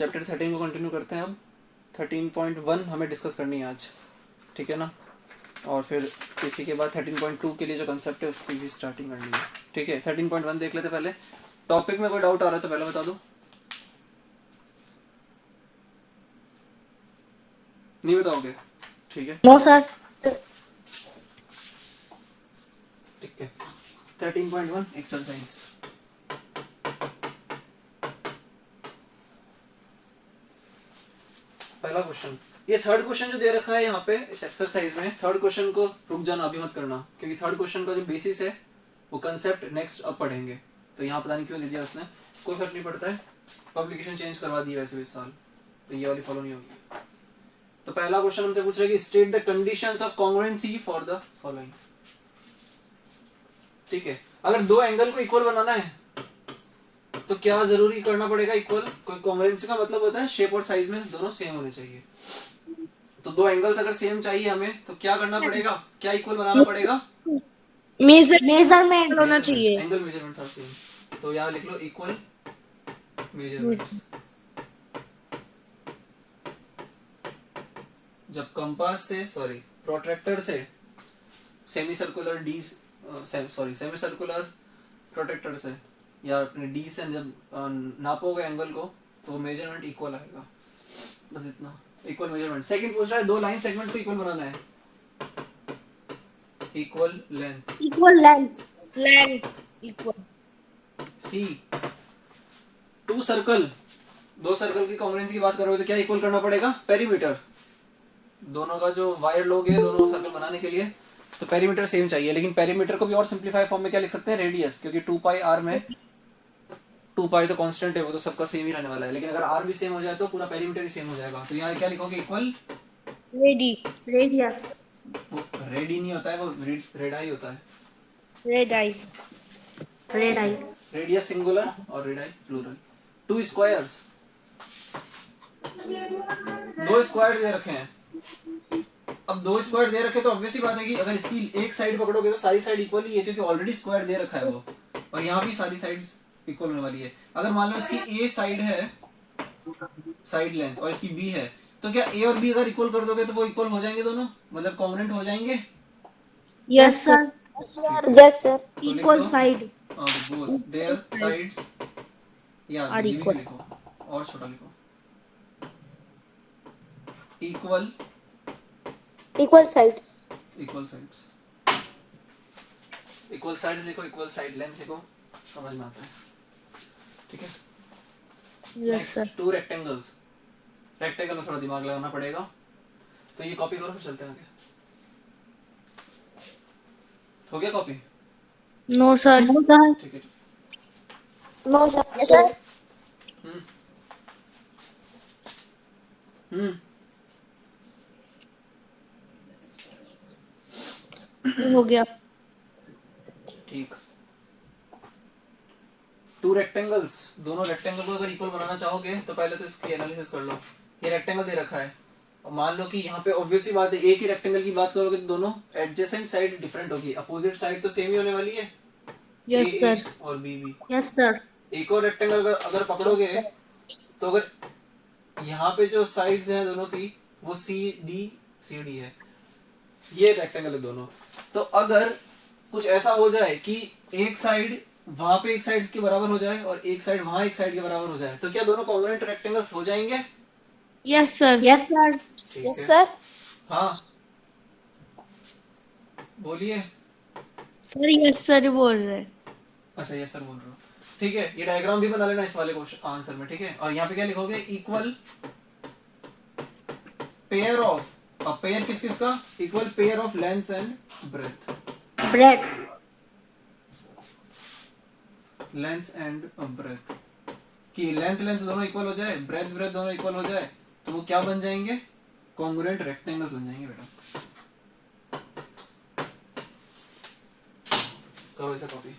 Chapter 13 को continue करते हैं अब। 13.1 हमें डिस्कस करनी है आज, ठीक है ना। और फिर इसी के बाद 13.2 के लिए जो कंसेप्ट है उसकी भी स्टार्टिंग करनी है, ठीक है। 13.1 देख लेते पहले। टॉपिक में कोई डाउट आ रहा है तो पहले बता दो। नहीं बताओगे? ठीक है। No sir. ठीक है। 13.1 एक्सरसाइज। पहला क्वेश्चन, ये थर्ड क्वेश्चन जो दे रखा है यहाँ पे इस एक्सरसाइज में, थर्ड क्वेश्चन को रुक जाना, अभी मत करना, क्योंकि थर्ड क्वेश्चन का जो बेसिस है वो कंसेप्ट नेक्स्ट अब पढ़ेंगे। तो यहाँ पता नहीं क्यों दे दिया उसने, कोई फर्क नहीं पड़ता है। पब्लिकेशन चेंज करवा दी वैसे भी इस साल, तो ये वाली फॉलो नहीं होगी। तो पहला क्वेश्चन हमसे पूछ रहा है कि state the conditions of congruency for the following. ठीक है, अगर दो एंगल को इक्वल बनाना है तो क्या जरूरी करना पड़ेगा इक्वल? कोई कॉन्ग्रुएंसी का मतलब होता है शेप और साइज में दोनों सेम होने चाहिए। तो दो एंगल्स अगर सेम चाहिए हमें तो क्या करना पड़ेगा, क्या इक्वल बनाना पड़ेगा? मेजरमेंट होना चाहिए। Angle measurements are same. तो यहाँ लिख लो इक्वल मेजरमेंट्स। जब कंपास से प्रोट्रैक्टर से सेमी सर्कुलर प्रोट्रैक्टर से या अपने डी से जब नापोगे एंगल को तो मेजरमेंट इक्वल आएगा, बस इतना। Equal measurement. सेकंड पूछ रहा है दो लाइन सेगमेंट को इक्वल बनाना है, equal length. Equal. C two circle, दो सर्कल की कॉन्ग्रुएंसी की बात करोगे तो क्या इक्वल करना पड़ेगा? पेरीमीटर। दोनों का जो वायर लोगे दोनों सर्कल बनाने के लिए तो पेरीमीटर सेम चाहिए, लेकिन पेरीमीटर को भी और सिंपलीफाई फॉर्म में क्या लिख सकते हैं? रेडियस, क्योंकि 2πr में 2π तो कांस्टेंट है, वो तो सबका सेम ही रहने वाला है, लेकिन अगर r भी सेम हो जाए तो पूरा पेरीमीटर ही सेम हो जाएगा। तो यहाँ क्या लिखोगे? Equal radius. वो रेडी नहीं होता है, वो रेडाई होता है। रेडाई। रेडियस सिंगुलर और रेडाई प्लूरल। टू स्क्वायर्स, दो स्क्वायर दे रखे हैं। अब दो स्क्वायर दे रखे तो ऑब्वियस ही बात है कि अगर इसकी एक साइड पकड़ोगे तो सारी साइड इक्वल ही है, क्योंकि ऑलरेडी स्क्वायर दे रखा है वो, और यहाँ भी सारी साइड्स इक्वल होने वाली है। अगर मान लो इसकी ए साइड है, साइड लेंथ, और इसकी बी है, तो क्या ए और बी अगर इक्वल कर दोगे तो वो इक्वल हो जाएंगे दोनों, मतलब कॉन्ग्रुएंट हो जाएंगे? Yes sir. Yes sir. Equal side both there sides, या आर ये भी इक्वल। लिखो और छोटा लिखो, equal equal side. Equal sides. Equal sides लिखो, इक्वल साइड लेंथ लिखो, समझ में आता है, ठीक है। Yes sir. To rectangles, rectangle में थोड़ा दिमाग लगाना पड़ेगा, तो ये कॉपी करो फिर चलते हैं आगे। हो गया कॉपी? No sir. ठीक है। No sir. हम्म हम्म हो गया। ठीक। टू रेक्टेंगल्स, दोनों रेक्टेंगल को अगर इक्वल बनाना चाहोगे तो पहले तो इसकी एनालिसिस कर लो। ये रेक्टेंगल दे रखा है, और मान लो कि यहाँ पे ऑब्वियस ही बात है एक ही रेक्टेंगल की बात करोगे तो दोनों एडजेसेंट साइड डिफरेंट होगी, अपोजिट साइड तो सेम ही होने वाली है, यस ए सर। और बी बी। Yes sir. एक और रेक्टेंगल अगर पकड़ोगे तो अगर यहाँ पे जो साइड्स हैं दोनों की वो सी डी है, ये रेक्टेंगल है दोनों। तो अगर कुछ ऐसा हो जाए कि एक साइड वहां पे एक साइड के बराबर हो जाए और एक साइड वहां एक साइड के बराबर हो जाए, तो क्या दोनों कॉन्ग्रुएंट रेक्टेंगल्स हो जाएंगे? Yes sir. Yes sir. Yes sir. हाँ बोलिए। सर यस सर बोल रहे। अच्छा यस सर बोल रहे हो, ठीक है। ये डायग्राम भी बना लेना इस वाले क्वेश्चन आंसर में, ठीक है। और यहाँ पे क्या लिखोगे? इक्वल पेयर ऑफ, अब पेयर किस किस का? Equal pair of length and breadth, length and breadth कि लेंथ दोनों इक्वल हो जाए, ब्रेथ दोनों इक्वल हो जाए, तो वो क्या बन जाएंगे? कॉन्ग्रुएंट रेक्टेंगल्स बन जाएंगे बेटा। करो इसे कॉपी।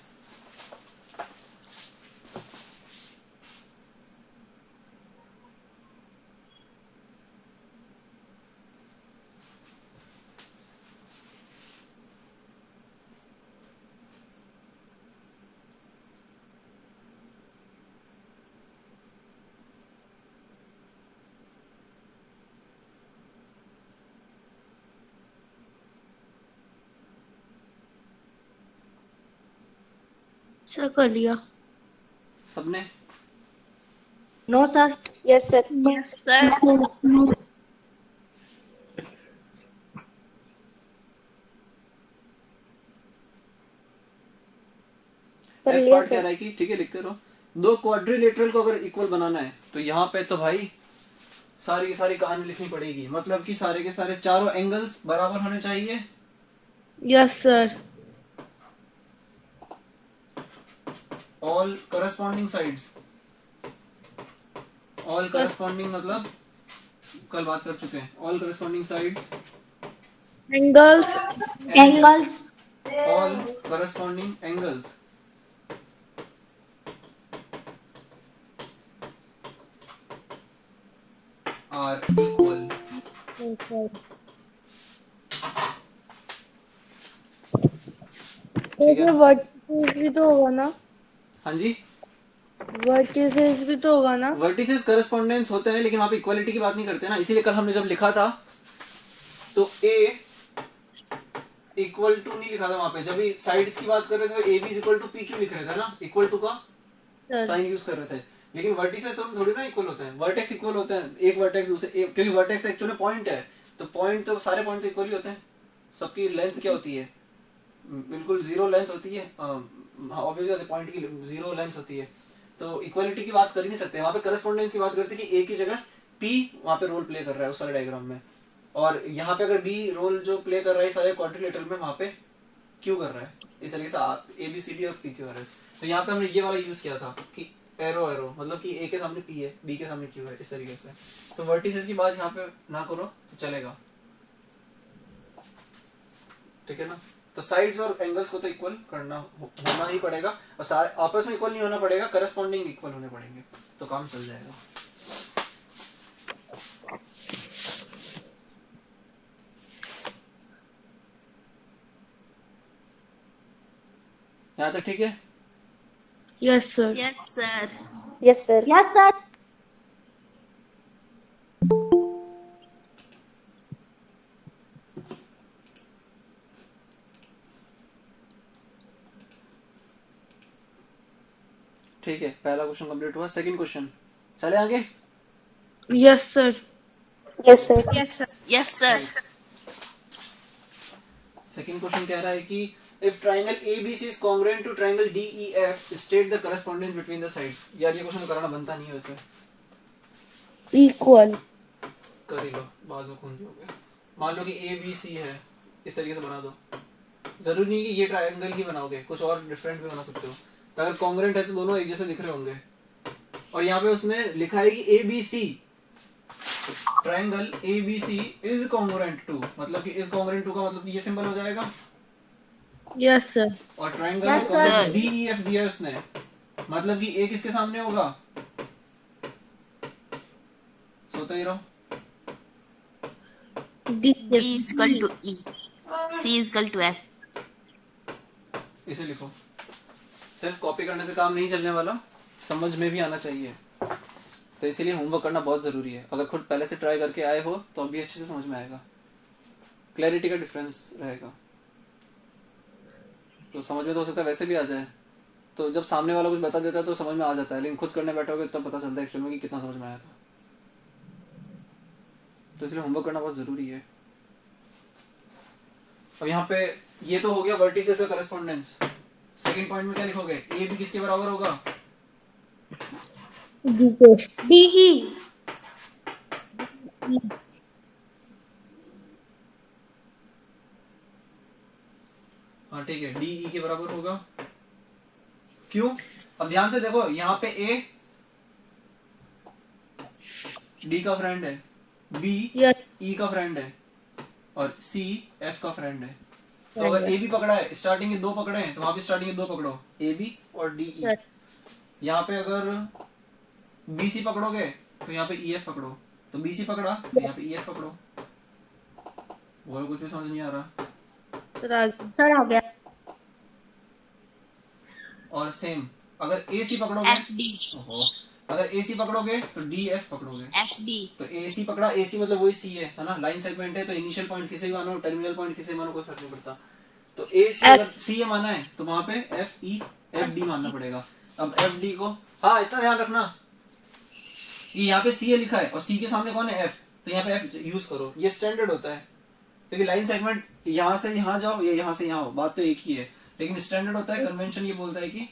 सर कर लिया। सबने? No sir. Yes sir. Yes sir. कर एफ लिया पार्ट कह सर। रहा है कि ठीक है लिखते रहो, दो क्वाड्रिलेटरल को अगर इक्वल बनाना है तो यहाँ पे तो भाई सारी की सारी कहानी लिखनी पड़ेगी, मतलब कि सारे के सारे चारों एंगल्स बराबर होने चाहिए। Yes sir. All corresponding sides, all corresponding मतलब कल बात कर चुके हैं, all corresponding sides angles. Angles. All corresponding angles are equal. ठीक है ना? वर्टिसेस भी तो होगा ना? हाँ जी, वर्टिसेस भी तो होगा ना? वर्टिसेस करस्पॉन्डेंस होते हैं लेकिन वहां पे इक्वालिटी की बात नहीं करते ना, इसीलिए कल हमने जब लिखा था तो ए इक्वल टू नहीं लिखा था वहां पे, जब भी साइड्स की बात कर रहे थे तो A B equal to P Q लिख रहे थे ना, इक्वल टू का साइन यूज कर रहे थे। लेकिन वर्टिसेस तो थोड़ी ना इक्वल होते हैं, वर्टेक्स इक्वल होते हैं, एक वर्टेक्स दूसरे क्योंकि वर्टेक्स एक्चुअली पॉइंट है, तो पॉइंट तो सारे पॉइंट तो इक्वल ही होते हैं। सबकी लेंथ क्या होती है? बिल्कुल जीरो लेंथ होती है, ऑब्वियसली पॉइंट की जीरो लेंथ होती है, तो इक्वालिटी की बात कर ही नहीं सकते। वहां पे करस्पॉन्डेंस की बात करते हैं कि ए की जगह पी वहां पे रोल प्ले कर रहा है उस वाले डायग्राम में, और यहाँ पे अगर बी रोल जो प्ले कर रहा है सारे क्वाड्रिलेटरल में वहां पे क्यू कर रहा है, इस तरीके से ए बी सी डी और पी क्यू आर एस। तो यहाँ पे हमने ये वाला यूज किया था कि एरो एरो, मतलब कि ए के सामने पी है, बी के सामने क्यू है, इस तरीके से। तो वर्टिसेस की बात यहाँ पे ना करो तो चलेगा, ठीक है ना? तो साइड्स और एंगल्स को तो इक्वल करना होना ही पड़ेगा, और आपस में इक्वल नहीं होना पड़ेगा, करस्पॉन्डिंग इक्वल होने पड़ेंगे, तो काम चल जाएगा। यहाँ तक ठीक है? Yes sir. Yes sir. Yes sir. Yes sir. ठीक है, पहला क्वेश्चन कंप्लीट हुआ। सेकंड क्वेश्चन चले आगे। Yes sir. Yes sir. Yes sir. Second question कह रहा है कि if triangle ABC is congruent to triangle DEF, state the correspondence between the sides। यार ये क्वेश्चन कराना बनता नहीं है वैसे, इक्वल कर ही लो, बाद में खून होगा। मान लो कि ABC है, इस तरीके से बना दो, जरूरी नहीं कि ये ट्राइंगल ही बनाओगे, कुछ और डिफरेंट भी बना सकते हो। तो अगर कॉन्ग्रुएंट है तो दोनों एक जैसे दिख रहे होंगे, और यहाँ पे उसने लिखा है कि ABC triangle ABC is congruent to, मतलब कि इज कॉन्ग्रुएंट टू का मतलब ये सिंबल हो जाएगा। Yes sir. और ट्राइंगल Yes, sir. DEF दिया है उसने, मतलब कि ए किसके सामने होगा? सोते ही रहो। D B is equal to E. C is equal to F. इसे लिखो, सिर्फ कॉपी करने से काम नहीं चलने वाला, समझ में भी आना चाहिए, तो इसीलिए होमवर्क करना बहुत जरूरी है। अगर खुद पहले से ट्राई करके आए हो तो अभी अच्छे से समझ में आएगा, क्लैरिटी का डिफरेंस रहेगा, तो समझ में तो हो सकता है वैसे भी आ जाए, तो जब सामने वाला कुछ बता देता है तो समझ में आ जाता है, लेकिन खुद करने बैठोगे तब पता चलता है एक्चुअल में कि कितना समझ में आया था, तो इसलिए होमवर्क करना बहुत जरूरी है। अब यहाँ पे ये तो हो गया वर्टिसेस का करस्पॉन्डेंस। सेकंड पॉइंट में क्या लिखोगे? ए भी किसके बराबर होगा? DE। हाँ ठीक है, डी के बराबर होगा। क्यों? अब ध्यान से देखो, यहाँ पे ए डी का फ्रेंड है, बी ई का फ्रेंड है, और सी एफ का फ्रेंड है। तो अगर ए बी पकड़ा है, स्टार्टिंग के दो पकड़े हैं, तो वहां पे स्टार्टिंग के दो पकड़ो, ए बी और डी ई। यहाँ पे अगर बी सी पकड़ोगे तो यहाँ पे ई एफ पकड़ो, तो बी सी पकड़ा तो यहाँ पे ई एफ पकड़ो। और कुछ भी समझ नहीं आ रहा? सर हो गया। और सेम अगर ए सी पकड़ोगे, FD. अगर ए सी पकड़ोगे तो डी एफ पकड़ोगे। FD. तो ए सी पकड़ा, ए सी मतलब वही सी है ना, लाइन सेगमेंट है, तो इनिशियल पॉइंट किसे भी मानो, टर्मिनल पॉइंट किसे भी मानो, कोई फर्क नहीं पड़ता। तो ए सी अगर सी ए माना है तो वहां पे एफ ई एफ डी मानना पड़ेगा। अब एफ डी को, हाँ इतना ध्यान रखना, ये यहाँ पे सी ए लिखा है और सी के सामने कौन है, एफ, तो यहाँ पे एफ यूज करो, ये स्टैंडर्ड होता है, क्योंकि लाइन सेगमेंट यहाँ से यहाँ जाओ या यहाँ से यहाँ हो, बात तो एक ही है, लेकिन स्टैंडर्ड होता है, कन्वेंशन ये बोलता है कि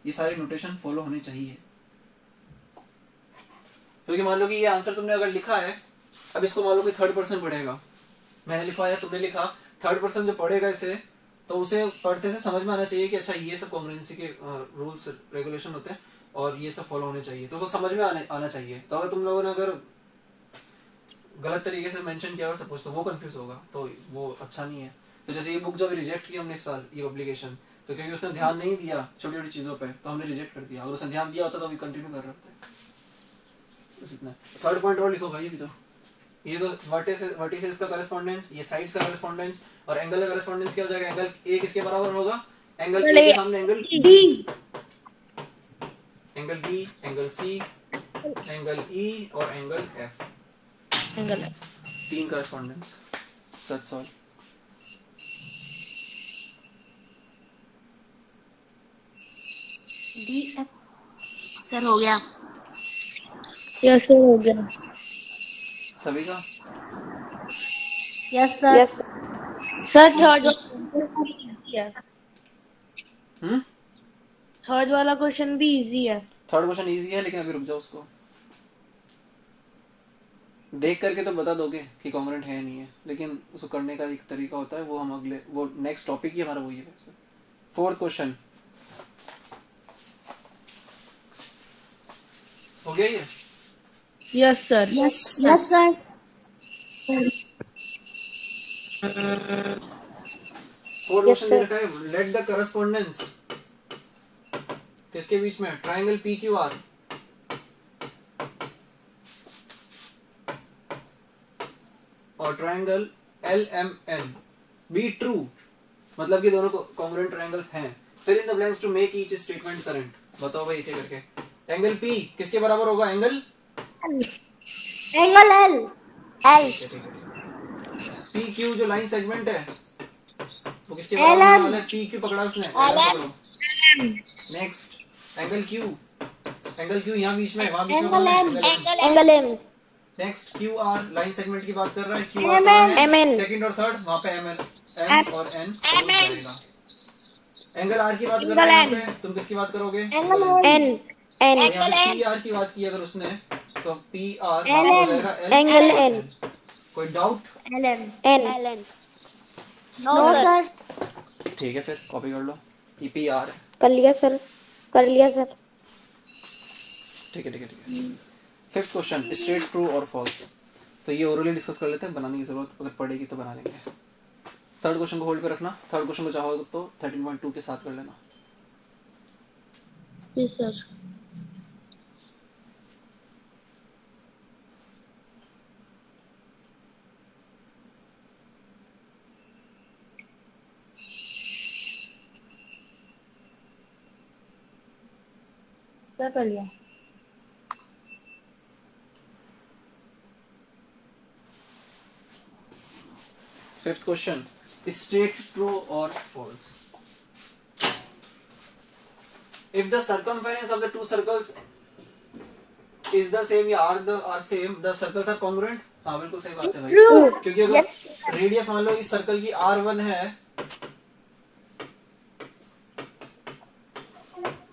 ये सारी नोटेशन फॉलो होनी चाहिए। क्योंकि मान लो कि ये आंसर तुमने अगर लिखा है, अब इसको मान लो कि थर्ड पर्सन पढ़ेगा, मैंने लिखा या तुमने लिखा, थर्ड पर्सन जो पढ़ेगा इसे, तो उसे पढ़ते से समझ में आना चाहिए कि अच्छा ये सब कॉन्ग्रुएंसी के रूल्स रेगुलेशन होते हैं और ये सब फॉलो होने चाहिए, तो उसको समझ में आना चाहिए। तो अगर तुम लोगों ने अगर गलत तरीके से मेंशन किया और सपोज, तो वो कंफ्यूज होगा, तो वो अच्छा नहीं है। तो जैसे ये बुक जो अभी रिजेक्ट की हमने इस साल, ये पब्लिकेशन, तो क्योंकि उसने ध्यान नहीं दिया छोटी छोटी चीजों पे, तो हमने रिजेक्ट कर दिया। अगर उसने ध्यान दिया होता तो अभी कंटिन्यू कर रहे होते। बस इतना। थर्ड पॉइंट और लिखो भाई, अभी तो ये तो वर्टिसेस का करेस्पॉन्डेंस, ये साइड्स का करेस्पॉन्डेंस, और एंगल का करेस्पॉन्डेंस क्या हो जाएगा, एंगल ए किसके बराबर होगा, एंगल ए के सामने angle D, angle B, angle C, angle E और एंगल एफ, एंगल, तीन correspondence, that's all. D F. Sir हो गया। यस सर हो गया। सभी का yes sir. Yes sir third easy है, थर्ड वाला क्वेश्चन भी इजी है। थर्ड क्वेश्चन इजी है, लेकिन अभी रुक जाओ, उसको देख करके तो बता दोगे कि कॉन्ग्रुएंट है नहीं है, लेकिन उसको करने का एक तरीका होता है, वो हम अगले, वो नेक्स्ट टॉपिक ही हमारा वही है वैसे। फोर्थ क्वेश्चन हो गया ये? Yes sir. Yes sir. Fourth question दे रखा है, लेट द करस्पॉन्डेंस किसके बीच में, ट्रायंगल पी क्यू आर और triangle L M N be true, मतलब कि दोनों कॉन्ग्रुएंट ट्रायंगल्स हैं। Fill in the blanks to make each statement current. बताओ भाई एक एक करके। एंगल पी किसके बराबर होगा, angle angle L. L. P Q जो लाइन सेगमेंट है वो किसके बराबर होने वाला है, पी क्यू पकड़ा उसने। Next angle Q, angle Q यहाँ बीच में, वहां बीच में angle M. Next Q R line segment की बात कर रहा है, क्यू आर MN। सेकंड और थर्ड, वहां पे एम एम और एन जाएगा। एंगल आर की बात कर रहे हैं यहाँ पे, तुम किसकी बात करोगे, एन। एन। यहाँ पे पी आर की बात की अगर उसने, तो पी आर हो जाएगा एंगल एन। कोई doubt? L N. No sir. ठीक है फिर कॉपी कर लो, ई पी आर। कर लिया सर, कर लिया सर। ठीक है ठीक है ठीक है। फिफ्थ क्वेश्चन, स्ट्रेट ट्रू और फॉल्स, तो ये ओरली डिस्कस कर लेते हैं, बनाने की जरूरत अगर पड़ेगी तो बना लेंगे। थर्ड क्वेश्चन को होल्ड पे रखना, थर्ड क्वेश्चन को चाहो तो 13.2 के साथ कर लेना। Yes sir. क्या कर लिया? फिफ्थ क्वेश्चन, स्ट्रेट ट्रू और false. If the circumference of the two circles is the same या are same, the circles are congruent। हाँ बिल्कुल सही बात है भाई, क्योंकि अगर रेडियस मान लो इस सर्कल की R1 है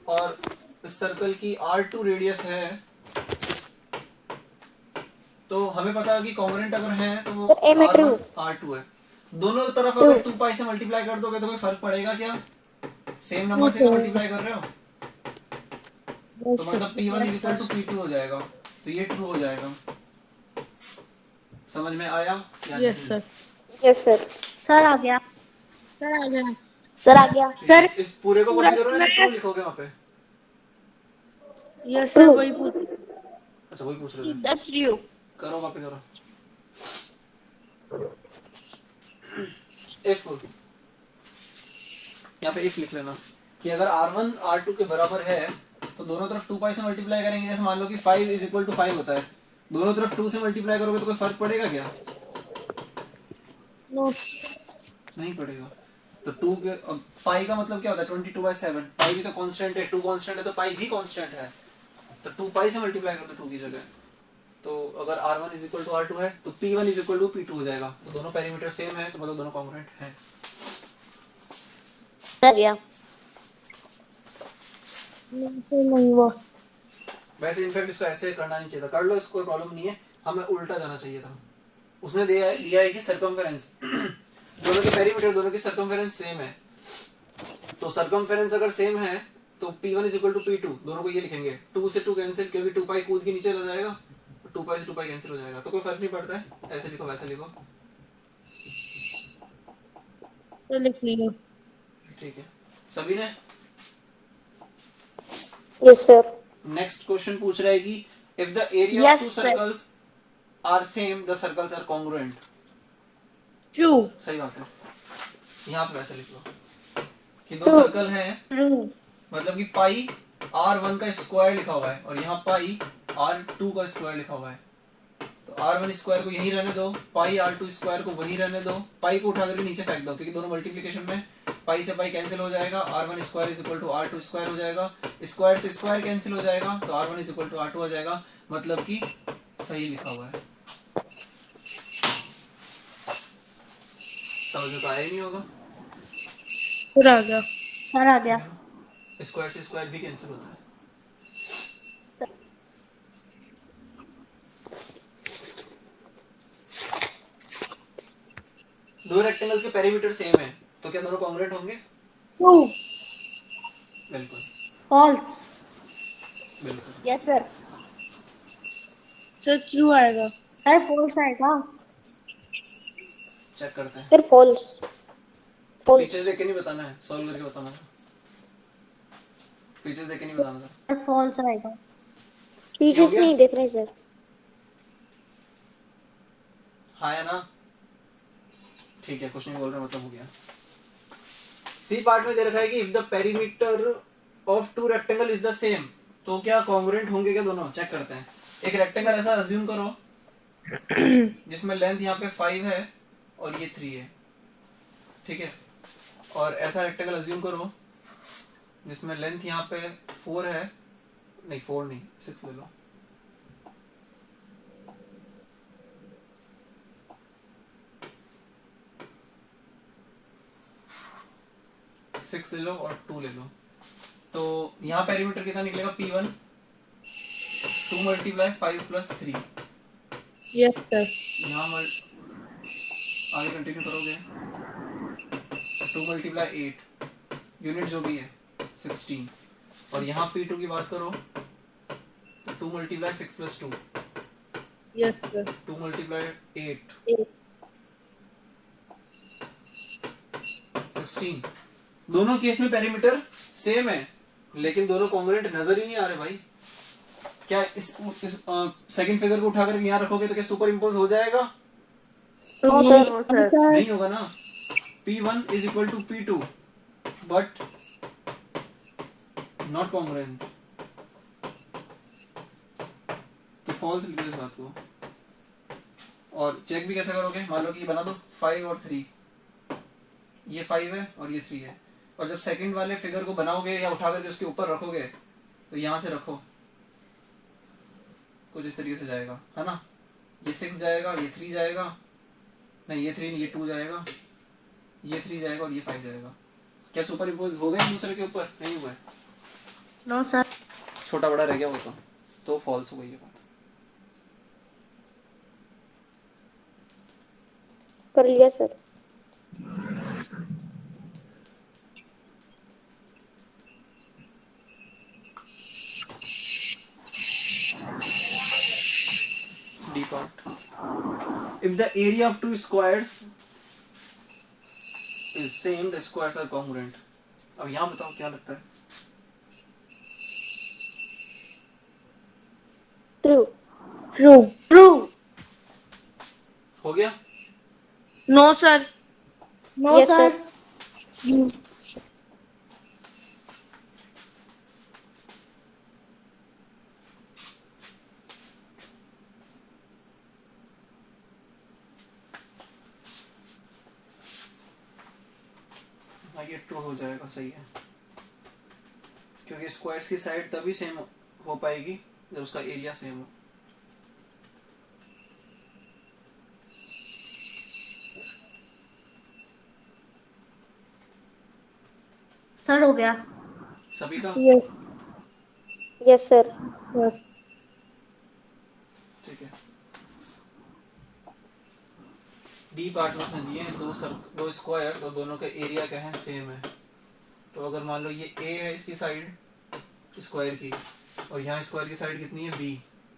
और इस सर्कल की R2 रेडियस है, तो हमें पता है कि कॉन्ग्रुएंट अगर है तो वो R1 R2 है। दोनों तरफ अगर 2 पाई से मल्टीप्लाई कर दोगे तो कोई फर्क पड़ेगा क्या, सेम नंबर से मल्टीप्लाई कर रहे हो, तो मतलब P1 = P2 हो जाएगा, तो ये ट्रू हो जाएगा। समझ में आया? Yes sir. Yes sir. Sir आ गया। सर आ गया। सर आ गया। सर इस पूरे को कॉपी करो ना, ट्रू लिखोगे वहां पे। यस सर वही पूछ। अच्छा वही पूछ रहे थे, सर ट्रू करो वहां पे करो। इफ यहाँ पे इफ लिख लेना कि अगर R1 R2 के बराबर है तो दोनों तरफ 2 पाई से मल्टीप्लाई करेंगे। जैसे मान लो कि 5 = 5 होता है, दोनों तरफ 2 से मल्टीप्लाई करोगे तो कोई फर्क पड़ेगा क्या? नो नहीं पड़ेगा। तो 2 के पाई का मतलब क्या होता है 22/7। पाई भी तो कांस्टेंट है, 2 कांस्टेंट है तो पाई भी कांस्टेंट है, तो 2 पाई से मल्टीप्लाई कर दो 2 की जगह। तो अगर R1 = R2 है तो P1 = P2 हो जाएगा। तो दोनों पैरामीटर सेम है तो मतलब दोनों कॉन्ग्रुएंट हैं। सर गया। नहीं वो वैसे इनफैक्ट इसको ऐसे करना नहीं चाहिए था, कर लो इसको, प्रॉब्लम नहीं है, हमें उल्टा जाना चाहिए था। उसने दिया है कि सर्कमफेरेंस दोनों के पेरीमीटर, दोनों की सर्कमफेरेंस सेम है। तो सर्कमफेरेंस अगर सेम है तो P1 = P2, दोनों को ये लिखेंगे, 2 से 2 कैंसिल, क्योंकि 2 पाई कूद के नीचे रह जाएगा, 2 पाई से 2 पाई कैंसिल हो जाएगा, तो कोई फर्क नहीं पड़ता है, ऐसे लिखो वैसे लिखो। तो लिख लियो। ठीक है, सभी ने? Yes sir. नेक्स्ट क्वेश्चन पूछ रहा है कि if the area Yes, of two sir. Circles are same the circles are congruent. True. सही बात है, यहाँ पे वैसे लिख लो कि दो सर्कल हैं, ट्रू। मतलब कि पाई R1 का स्क्वायर लिखा हुआ है और यहाँ पाई R2 का स्क्वायर लिखा हुआ है। तो R1 स्क्वायर को यहीं रहने दो, पाई R2 स्क्वायर को वहीं रहने दो, पाई को उठा करके नीचे फेंक दो, क्योंकि दोनों मल्टीप्लिकेशन में पाई से पाई कैंसिल हो जाएगा, R1 स्क्वायर = R2 स्क्वायर हो जाएगा, स्क्वायर से स्क्वायर कैंसिल हो जाएगा, तो R1 = R2 हो जाएगा, मतलब कि सही लिखा हुआ है। समझ में तो आया ही नहीं होगा। फिर आ गया। सर आ गया। स्क्वायर से स्क्वायर भी कैंसिल होता है। दो रेक्टेंगल्स के पेरीमीटर सेम है तो क्या दोनों कॉन्ग्रुएंट होंगे? ट्रू। बिल्कुल फॉल्स। बिल्कुल। Yes sir. सर ट्रू आएगा। सर फॉल्स आएगा। चेक करते हैं। Sir false. फीचर्स देख के नहीं बताना है, सॉल्व करके बताना है। फीचर्स देख के नहीं बताना था। सर फॉल्स आएगा। ये हो फीचर्स गया? नहीं देख रहे सर। हाँ या ना? ठीक है, कुछ नहीं बोल रहा, मतलब हो गया। सी पार्ट में दे रखा है कि if the perimeter of two rectangle is the same, तो क्या कॉन्ग्रुएंट होंगे क्या दोनों? चेक करते हैं। एक रेक्टेंगल ऐसा अज्यूम करो जिसमें लेंथ यहाँ पे 5 है और ये 3 है, ठीक है। और ऐसा रेक्टेंगल अज्यूम करो जिसमें लेंथ यहाँ पे 4 है, नहीं 4 नहीं 6 ले लो, सिक्स ले लो और 2 ले लो। तो यहाँ पेरीमीटर कितना निकलेगा? P1 2 × 5 + 3। Yes sir. यहाँ आगे कंटिन्यू करोगे, 2 × 8, यूनिट जो भी है 16। और यहाँ P2 की बात करो तो 2 × 6 + 2, यस सर। 2 × 8 16। दोनों केस में पेरीमीटर सेम है लेकिन दोनों कॉन्ग्रुएंट नजर ही नहीं आ रहे भाई। क्या इस सेकंड फिगर को उठाकर यहाँ रखोगे तो क्या सुपर इम्पोज हो जाएगा? No sir. नहीं होगा ना। P1 = P2 but not congruent, तो फॉल्स लिखो इस बात को। और चेक भी कैसे करोगे? मान लो कि ये बना दो 5 और 3, ये 5 है और ये 3 है, और जब सेकंड वाले फिगर को बनाओगे या उठा करके उसके ऊपर रखोगे तो यहाँ से रखो, कुछ इस तरीके से जाएगा, है ना। ये 6 जाएगा, ये 3 जाएगा, नहीं ये 3 नहीं, ये 2 जाएगा, ये 3 जाएगा और ये 5 जाएगा। क्या सुपर इम्पोज हो गए दूसरे के ऊपर? नहीं हुआ है, नो सर। छोटा बड़ा रह गया वो तो फॉल्स हो गई ये बात। कर लिया sir. D part. If the area of two squares is same, the squares are congruent. अब यहाँ बताओ क्या लगता है? ट्रू। ट्रू। ट्रू। हो गया? No sir. No sir. हाँ ये ट्रू हो जाएगा, सही है, क्योंकि स्क्वायर्स की साइड तभी सेम हो पाएगी जब उसका एरिया सेम हो। सर हो गया। सभी का यस यस सर। सर। ठीक है। डी पार्ट में समझिए, दो स्क्वायर्स और दोनों का एरिया क्या है, सेम है। तो अगर मान लो ये ए है इसकी साइड स्क्वायर की, और यहाँ स्क्वायर की साइड कितनी है बी,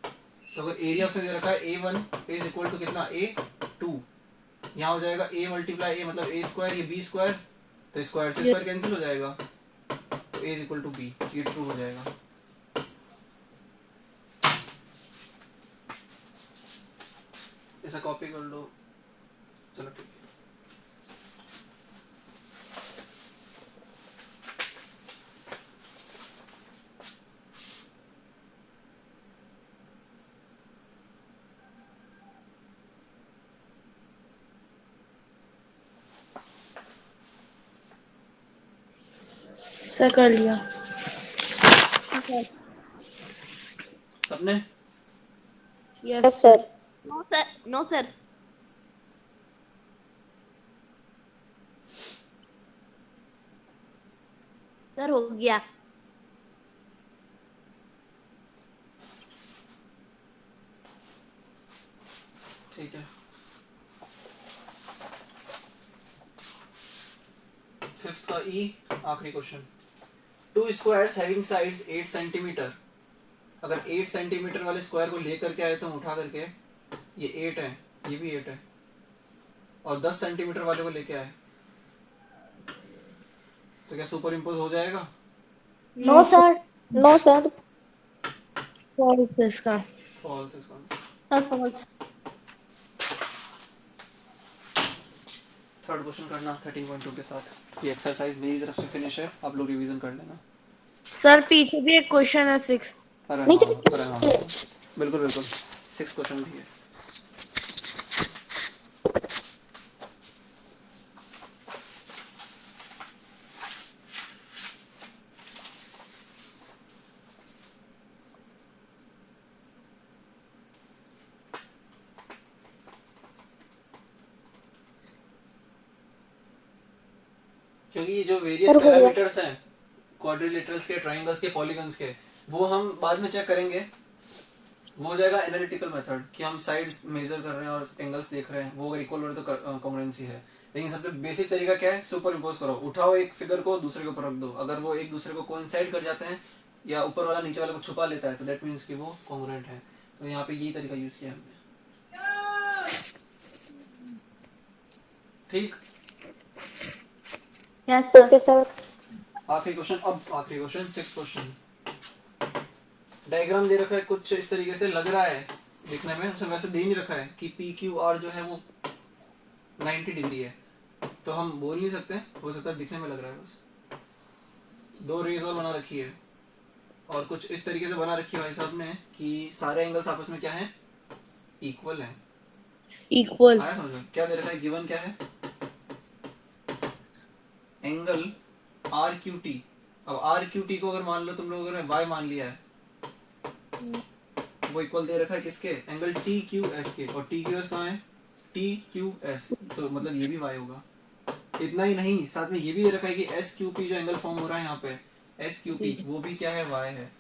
तो अगर एरिया उसने दे रखा है A1 इज इक्वल टू कितना A2, यहाँ हो जाएगा A मल्टीप्लाई A मतलब A स्क्वायर, ये B स्क्वायर, तो स्क्वायर से स्क्वायर कैंसिल हो जाएगा, तो A is equal to B, ये ट्रू हो जाएगा। ऐसा कॉपी कर लो, चलो ठीक है। सर कर लिया। सबने yes sir. No sir, no sir. Sir हो गया। ठीक है। फिफ्थ का ई, आखिरी question. Two squares having sides 8 centimetre, अगर 8 सेंटीमीटर वाले स्क्वायर को लेकर के आए तो उठा करके, ये 8 है, ये भी 8 है, और 10 सेंटीमीटर वाले को लेके आए, तो क्या सुपर इम्पोज हो जाएगा? No sir. No sir. False इसका। फॉल्स इसका answer. Sir false. Third question करना 13.2 के साथ। ये एक्सरसाइज मेरी तरफ से फिनिश है, आप लोग रिवीजन कर लेना। सर पीछे भी एक क्वेश्चन है 6। अरे नहीं हाँ, सर। अरे हाँ, बिल्कुल बिल्कुल 6 क्वेश्चन भी है। क्योंकि ये जो वेरियस सर, हो गया। पैरामीटर्स हैं क्वाड्रिलेटरल्स के, ट्रायंगल्स के, पॉलीगन्स के, वो हम बाद में चेक करेंगे, वो हो जाएगा एनालिटिकल मेथड कि हम साइड्स मेजर कर रहे हैं और एंगल्स देख रहे हैं, वो अगर इक्वल हो रहे तो कॉन्ग्रुएंसी है। लेकिन सबसे बेसिक तरीका क्या है, सुपर इम्पोज करो, उठाओ एक फिगर को दूसरे के ऊपर रख दो, अगर वो एक दूसरे को कोइंसाइड कर जाते हैं या ऊपर वाला नीचे वाले को छुपा लेता है तो दैट मीन्स कि वो कॉन्ग्रुएंट है। तो यहाँ पे यही तरीका यूज किया हमने। ठीक, यस सर। Okay sir. आखिरी क्वेश्चन, अब आखिरी क्वेश्चन 6 क्वेश्चन। डायग्राम दे रखा है कुछ इस तरीके से, लग रहा है दिखने में, उसने वैसे दे ही नहीं रखा है कि पी क्यू आर जो है वो 90 डिग्री है, तो हम बोल नहीं सकते, हो सकता है दिखने में लग रहा है बस। 2 रेज और बना रखी है और कुछ इस तरीके से बना रखी है भाई साहब ने कि सारे एंगल्स आपस में क्या है, इक्वल है। इक्वल। आया समझ में? क्या दे रखा है, गिवन क्या है, एंगल आर क्यू टी। अब आर क्यू टी को अगर मान लो तुम लोगों ने वाई मान लिया है, वो इक्वल दे रखा है किसके, एंगल टी क्यू एस के, और टी क्यू एस कहाँ है, टी क्यू एस, तो मतलब ये भी वाई होगा। इतना ही नहीं, साथ में ये भी दे रखा है कि एस क्यू पी जो एंगल फॉर्म हो रहा है यहाँ पे एस क्यू पी, वो भी क्या है, वाई है।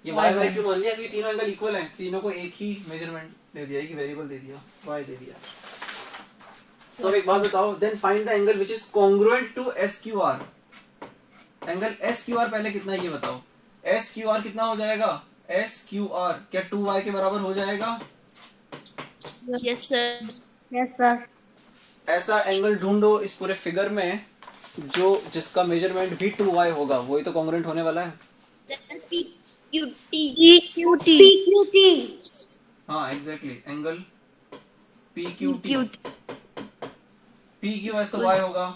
ये वाई वाई क्यों मान लिया, क्योंकि तीनों एंगल इक्वल है, तीनों को एक ही मेजरमेंट दे दिया, एक ही वेरिएबल दे दिया, वाई दे दिया। तो एक बात बताओ, then find the angle which is congruent to S Q R. Angle S Q R पहले कितना है ये बताओ, एस क्यू आर कितना हो जाएगा, एस क्यू आर क्या 2y के बराबर हो जाएगा? Yes sir. Yes sir. ऐसा एंगल ढूंढो इस पूरे फिगर में जो जिसका मेजरमेंट भी 2y होगा, वही तो कॉन्ग्रुएंट होने वाला है। PQT। हाँ एग्जैक्टली, एंगल PQT। PQS तो y होगा,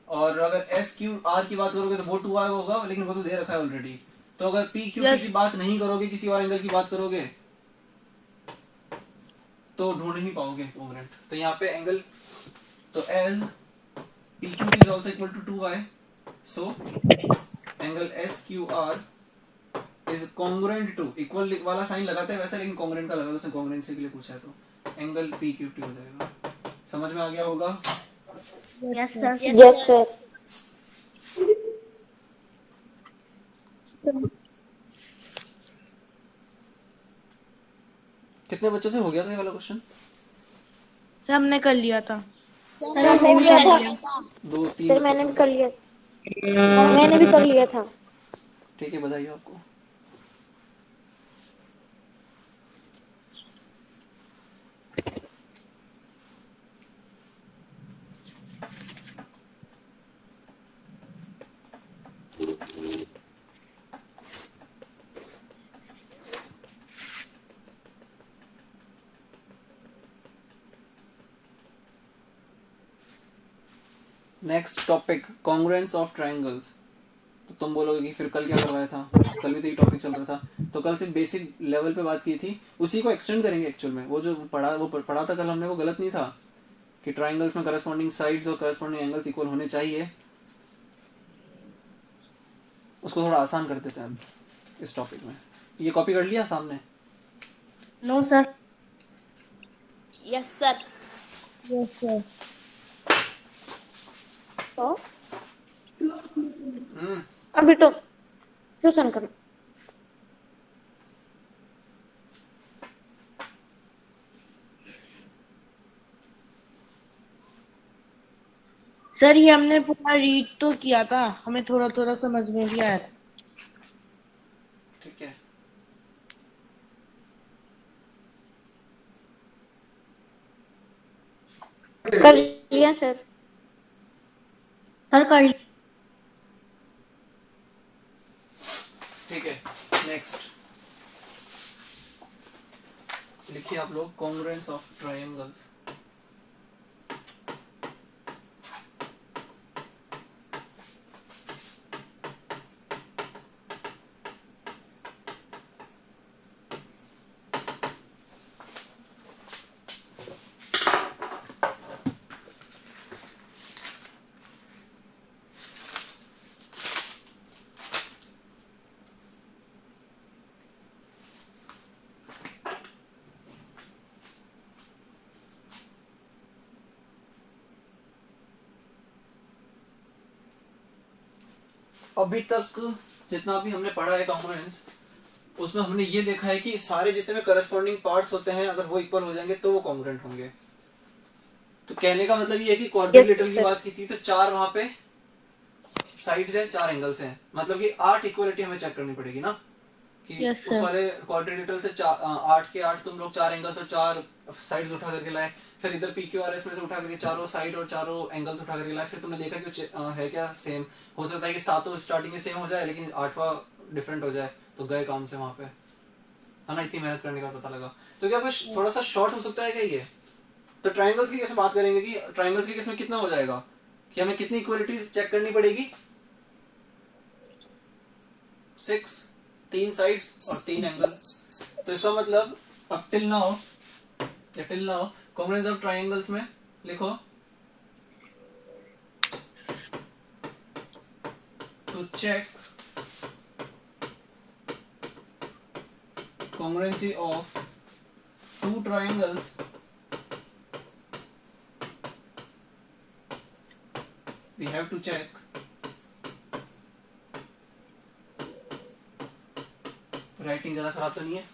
और अगर SQR की बात करोगे तो वो 2y होगा, लेकिन वो तो दे रखा है ऑलरेडी। तो अगर PQT की बात नहीं करोगे, किसी और एंगल की बात करोगे तो ढूंढ नहीं पाओगे कॉन्ग्रुएंट। तो यहाँ पे एंगल, तो as PQT is also equal to 2y, so angle S Q R is congruent to, equal वाला साइन लगाते हैं वैसे, लेकिन कॉन्ग्रुएंट का लगा, उसने कॉन्ग्रुएंसी के लिए पूछा है, तो एंगल पी क्यू टी हो जाएगा। समझ में आ गया होगा? Yes, sir. Yes, sir. कितने बच्चों से हो गया था ये वाला क्वेश्चन? सर हमने कर लिया था। सर हो गया था। 2-3 सर मैंने भी कर लिया। मैंने भी कर लिया था। ठीक है, बधाई हो आपको। Next topic, congruence of triangles. तो तुम बोलोगे कि फिर कल क्या करवाया था? कल भी तो ये टॉपिक चल रहा था, तो कल सिर्फ बेसिक लेवल पे बात की थी, उसी को एक्सटेंड करेंगे एक्चुअल में। वो जो पढ़ा था कल हमने, वो गलत नहीं था कि ट्रायंगल्स में करस्पॉन्डिंग साइड्स और करस्पॉन्डिंग एंगल्स इक्वल होने चाहिए। उसको थोड़ा आसान कर देते हैं हम इस टॉपिक में। ये कॉपी कर लिया सामने? No sir. Yes, sir. Yes sir. तो हम्म, अभी तो ट्यूशन करना। सर ये हमने पूरा रीड तो किया था, हमें थोड़ा थोड़ा समझ में भी आया था। ठीक है। कर लिया सर। सर कर लिया। ठीक है, नेक्स्ट लिखिए आप लोग, कॉन्ग्रुएंस ऑफ ट्रायंगल्स। अभी तक जितना भी हमने पढ़ा है कॉन्ग्रुएंस, उसमें हमने ये देखा है कि सारे जितने भी करस्पॉन्डिंग पार्ट्स होते हैं, अगर वो इक्वल हो जाएंगे तो वो कॉन्ग्रुएंट होंगे। तो कहने का मतलब ये है कि क्वाड्रिलेटरल की बात की थी तो 4 वहां पे साइड्स हैं, 4 एंगल्स हैं, मतलब कि 8 इक्वलिटी हमें चेक करनी पड़ेगी ना, कि Yes, उस sir. वाले क्वाड्रिलेटरल से 8 के 8 तुम लोग 4 एंगल्स और 4 साइड्स उठा करके लाए, फिर इधर PQRS में से उठा करके चारों साइड और चारों एंगल्स उठा करके लाए, फिर तुमने देखा कि है क्या सेम। हो सकता है कि सातों स्टार्टिंग में सेम हो जाए लेकिन 8वां डिफरेंट हो जाए, तो गए काम से वहां पे, है ना। इतनी मेहनत करने का पता लगा, तो क्या कुछ थोड़ा सा शॉर्ट हो सकता है क्या ये? तो ट्रायंगल्स की कैसे बात करेंगे कि ट्रायंगल्स की केस में कितना हो जाएगा, कि हमें कितनी इक्वलिटीज चेक करनी पड़ेगी? 6, 3 साइड्स और 3 एंगल्स। तो इसका मतलब अब till now congruence of triangles में लिखो, to check congruency of 2 triangles we have to check writing ज्यादा खराब तो नहीं है,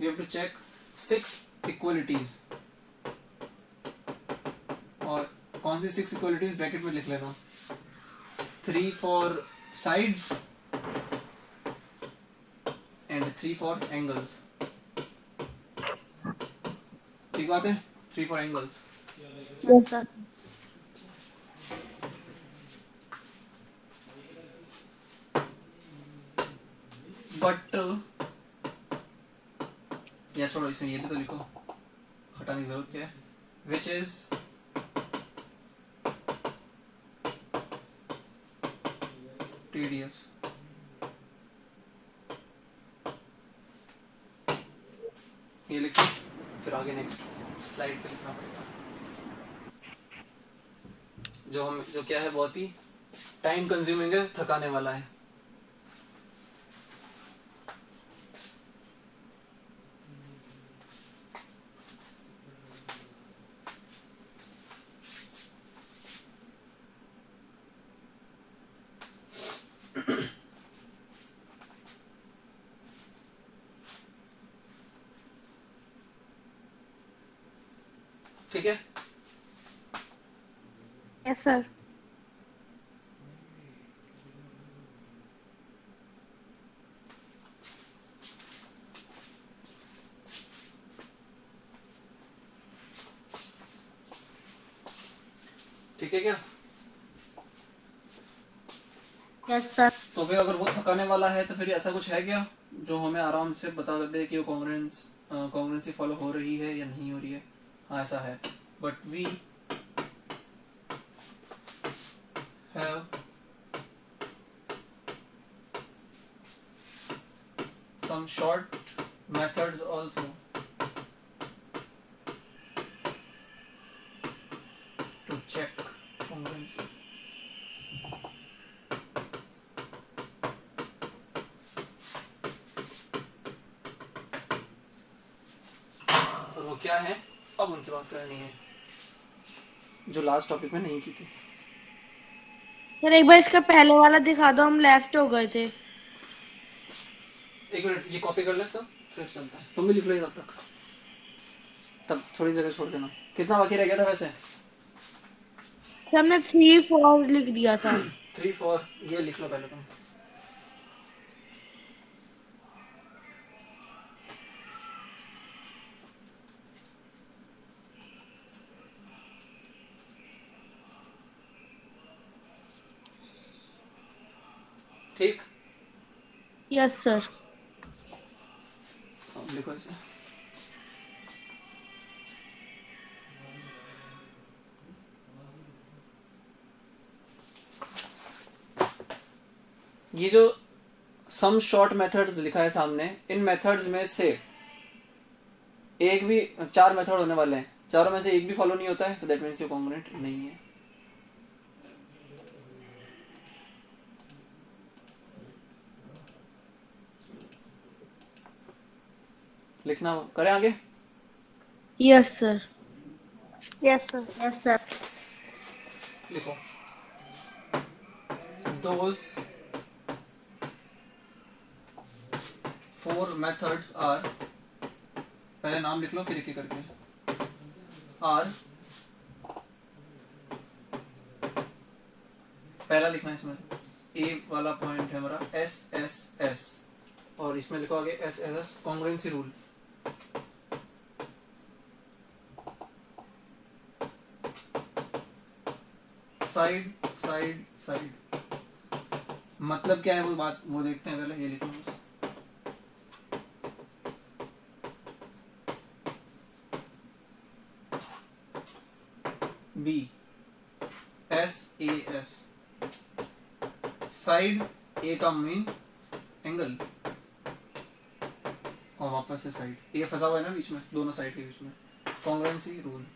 we have to check 6 equalities, और कौन सी 6 equalities ब्रैकेट में लिख लेना, 3 for sides and 3 for angles। ठीक बात है, 3 for angles। Yes, sir. But या छोड़ो, इसमें ये भी तो लिखो, हटाने की जरूरत क्या है, विच इज tedious। ये लिखो, फिर आगे नेक्स्ट स्लाइड पे लिखना पड़ेगा, जो क्या है बहुत ही टाइम कंज्यूमिंग है, थकाने वाला है। ठीक है, यस सर। ठीक है क्या? Yes sir. तो फिर अगर वो थकाने वाला है तो फिर ऐसा कुछ है क्या जो हमें आराम से बता दे कि वो कॉन्ग्रुएंसी फॉलो हो रही है या नहीं हो रही है? हाँ ऐसा है, but we have some short methods also to check congruency. और वो क्या है, अब उनकी बात करनी है जो लास्ट टॉपिक में नहीं की थी। सर एक बार इसका पहले वाला दिखा दो, हम लेफ्ट हो गए थे। एक मिनट, ये कॉपी कर ले सब, फिर चलता है। तुम भी लिख लो तब तक, तब थोड़ी जगह छोड़ देना। कितना बाकी रह गया था वैसे? सर हमने 3 4 लिख दिया था। 3 4, ये लिख लो पहले तुम। ठीक, यस सर। अब लिखो इसे। ये जो सम शॉर्ट मेथड्स लिखा है सामने, इन मेथड्स में से एक भी, 4 मेथड होने वाले हैं, चारों में से एक भी फॉलो नहीं होता है तो दैट मीन्स कि कॉन्ग्रुएंट नहीं है। लिखना करें आगे? Yes sir. Yes sir. Yes sir. लिखो, those 4 methods are, पहले नाम लिख लो फिर एक एक करके। आर, पहला लिखना है इसमें, ए वाला पॉइंट है हमारा एस एस एस, और इसमें लिखो आगे S S S, congruency rule. Side side side, मतलब क्या है वो बात, वो देखते हैं पहले। ये लिखो बस। B, S A S, side A का मीन एंगल, और वापस से साइड, ए फंसा हुआ है ना बीच में, दोनों साइड के बीच में, कॉन्ग्रुएंसी रूल।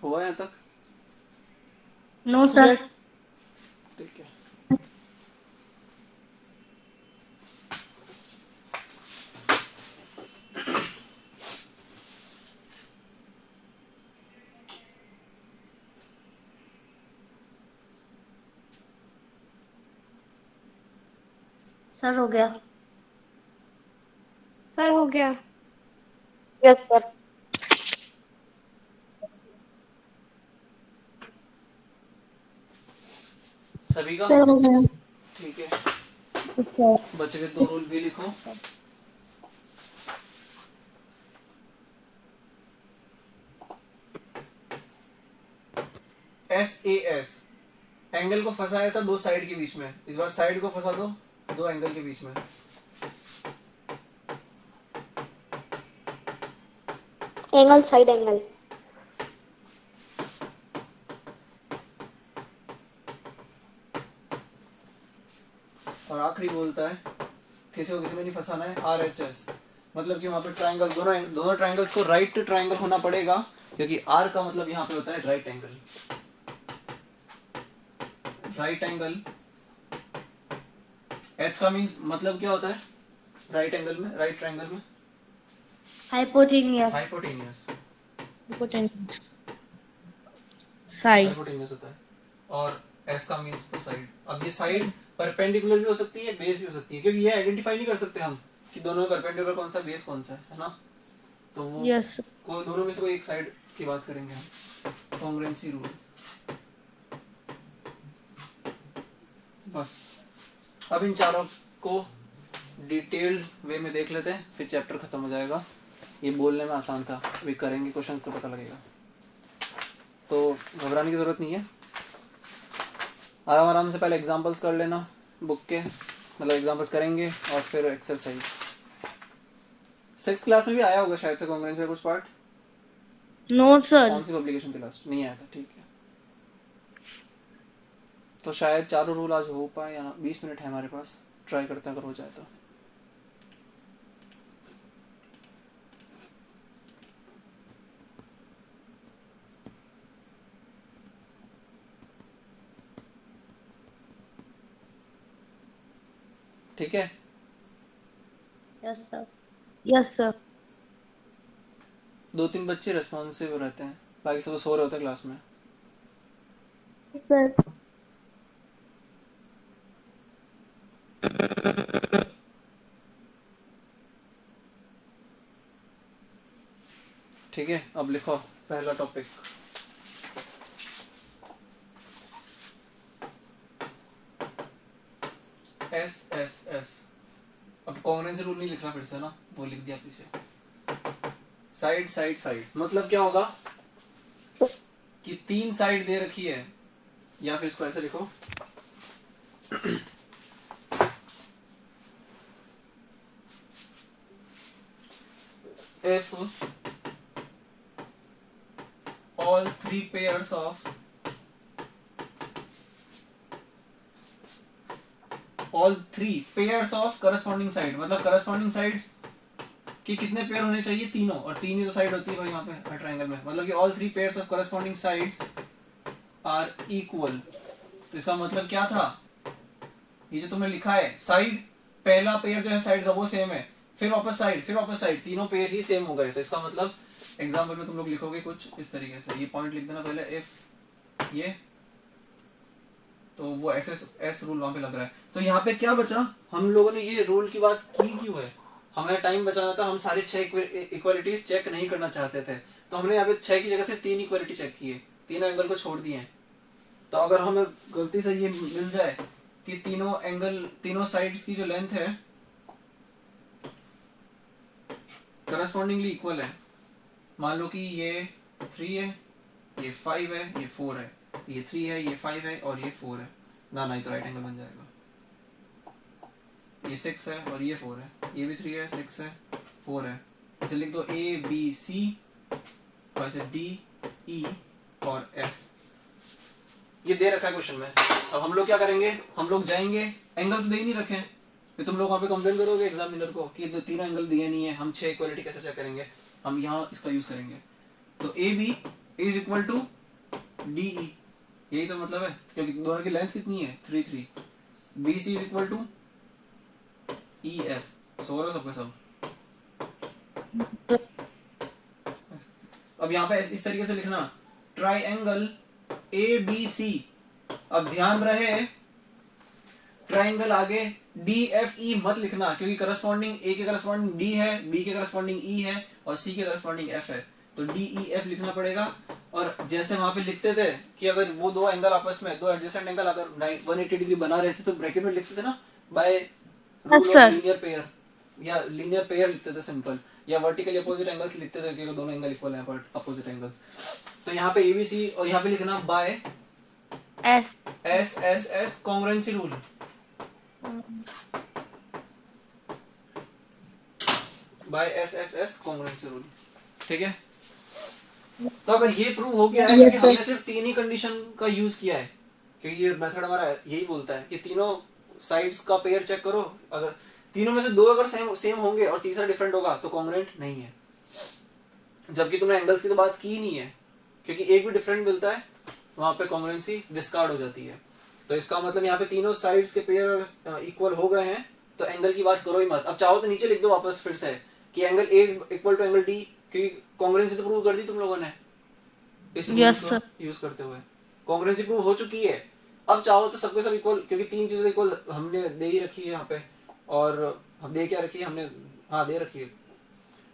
हुआ यहाँ तक? No sir. ठीक है, सर हो गया। सर हो गया। Yes sir. सभी का? सर हो गया। ठीक है, अच्छा बचे हुए 2 रूल भी लिखो। SAS एंगल को फंसाया था 2 साइड के बीच में, इस बार साइड को फंसा दो 2 एंगल के बीच में। Angle side angle. और आखिरी बोलता है किसी को किसी में नहीं फंसाना है, RHS मतलब कि वहां पे ट्रायंगल, दोनों ट्रायंगल्स को राइट ट्रायंगल होना पड़ेगा, क्योंकि R का मतलब यहाँ पे होता है right angle. Right angle H का मीन्स मतलब क्या होता है राइट एंगल में, राइट ट्रायंगल में? हाइपोटेनियस। हाइपोटेनियस। साइड। हाइपोटेनियस होता है। और S का मीन्स तो साइड। अब ये साइड परपेंडिकुलर भी हो सकती है, बेस भी हो सकती है, क्योंकि ये आइडेंटिफाई नहीं कर सकते हम कि दोनों में परपेंडिकुलर कौन सा, बेस कौन सा है ना? तो वो यस कोई दोनों में से कोई एक साइड की बात करेंगे हम। Congruency rule. बस अब इन चारों को डिटेल्ड वे में देख लेते हैं, फिर चैप्टर खत्म हो जाएगा। ये बोलने में आसान था, अभी करेंगे क्वेश्चंस तो पता लगेगा, तो घबराने की जरूरत नहीं है। आराम आराम से पहले एग्जांपल्स कर लेना बुक के, मतलब एग्जांपल्स करेंगे और फिर एक्सरसाइज। 6th क्लास में भी आया होगा शायद से कॉन्ग्रुएंसी का कुछ पार्ट। No sir. कौन सी पब्लिकेशन थी लास्ट? नहीं आया था, ठीक है। तो शायद चारों रूल आज हो पाए या ना। 20 मिनट है हमारे पास, ट्राई करते हैं अगर हो जाए तो। ठीक है, यस सर। Yes sir. 2-3 बच्चे रेस्पॉन्सिव रहते हैं, बाकी सब सो रहे होते हैं क्लास में। सर ठीक है, अब लिखो पहला टॉपिक। SSS। अब कॉन्ग्रुएंसी रूल नहीं लिखना फिर से ना, वो लिख दिया पीछे। साइड साइड साइड मतलब क्या होगा कि 3 साइड दे रखी है, या फिर इसको ऐसे लिखो if all 3 pairs of corresponding side, मतलब corresponding sides कि कितने पेयर होने चाहिए? तीनों, और 3 ही तो साइड होती है भाई यहाँ पे ट्रायंगल में, मतलब कि all 3 pairs of corresponding sides are equal। तो इसका मतलब क्या था? ये जो तुमने लिखा है साइड, पहला पेयर जो है साइड का वो सेम है, फिर वापस साइड, तीनों पेयर ही सेम हो गए। तो इसका मतलब एग्जाम्पल में तुम लोग लिखोगे कुछ इस तरीके से, ये पॉइंट लिख देना पहले, इफ ये, तो वो एस रूल वहां पे लग रहा है। तो यहाँ पे क्या बचा? हम लोगों ने ये रूल की बात की क्यों है? हमें टाइम बचाना था, हम सारे 6 इक्वालिटीज चेक नहीं करना चाहते थे, तो हमने यहाँ पे 6 की जगह से 3 इक्वालिटी चेक किए, तीनों एंगल को छोड़ दिए। तो अगर हमें गलती से ये मिल जाए कि तीनों साइड्स की जो लेंथ है करस्पॉन्डिंगली इक्वल है, मान लो कि ये 3 है, ये 5 है, ये 4 है, तो ये 3 है, ये 5 है और ये 4 है ना, नहीं तो राइट एंगल बन जाएगा। ये 6 है और ये 4 है, ये भी 3 है, 6 है, 4 है, इसे लिख दो A B C और ऐसे D E और F। ये दे रखा है क्वेश्चन में। अब हम लोग क्या करेंगे? हम लोग जाएंगे, एंगल तो दे ही नहीं रखे, फिर तुम लोग वहां पे कंप्लेन करोगे एग्जामिनर को कि तीनों एंगल दिए नहीं है, हम 6 इक्वालिटी कैसे चेक करेंगे? हम यहाँ इसका यूज करेंगे। तो A B is equal to D E, यही तो मतलब है, क्योंकि दोनों की लेंथ कितनी है? 3 3। B C is equal to E F. सो रहा सबके सब। अब यहाँ पे इस तरीके से लिखना, ट्राइएंगल ए बी सी। अब ध्यान रहे ट्राइंगल आगे डी एफ ई मत लिखना, क्योंकि करस्पॉन्डिंग ए के करस्पॉन्डिंग डी है, बी के करस्पॉन्डिंग ई है और सी के करस्पॉन्डिंग एफ है। तो डी ई एफ लिखना पड़ेगा। और जैसे वहां पे लिखते थे कि अगर वो दो एंगल आपस में, दो एडजेसेंट एंगल अगर 180 डिग्री बना रहे थे तो ब्रैकेट में लिखते थे ना by rule of sir. Linear pair, या लीनियर पेयर लिखते थे सिंपल, या वर्टिकली अपोजिट एंगल्स लिखते थे कि दोनों एंगल इक्वल हैं बट अपोजिट एंगल्स। तो यहाँ पे एबीसी और यहाँ पे लिखना by S S S S congruency rule. By S S S congruency rule, ठीक है। तो अगर ये प्रूव हो गया है Yes, कि sir. हमने सिर्फ तीन ही कंडीशन का यूज किया है, क्योंकि ये मेथड हमारा यही बोलता है कि तीनों साइड्स का पेयर चेक करो, अगर तीनों में से दो अगर सेम सेम होंगे और तीसरा डिफरेंट होगा तो कॉन्ग्रुएंट नहीं है। जबकि तुमने एंगल्स की तो बात की ही नहीं है, क्योंकि एक भी डिफरेंट मिलता है वहां पे कॉन्ग्रुएंसी डिस्कार्ड हो जाती है। तो इसका मतलब यहाँ पे तीनों साइड्स के पेयर इक्वल हो गए हैं तो एंगल की बात करो ही मत। अब चाहो तो नीचे लिख दो वापस फिर से कि angle A is equal to angle D, क्योंकि कॉन्ग्रुएंसी तो प्रूव कर दी तुम लोगों ने इस रूल Yes, को sir. यूज करते हुए। कॉन्ग्रुएंसी प्रूव हो चुकी है। अब चाहो तो सबके सब इक्वल, क्योंकि तीन चीजें इक्वल हमने दे ही रखी है यहाँ पे, और हम दे क्या रखी है हमने, हाँ दे रखी है,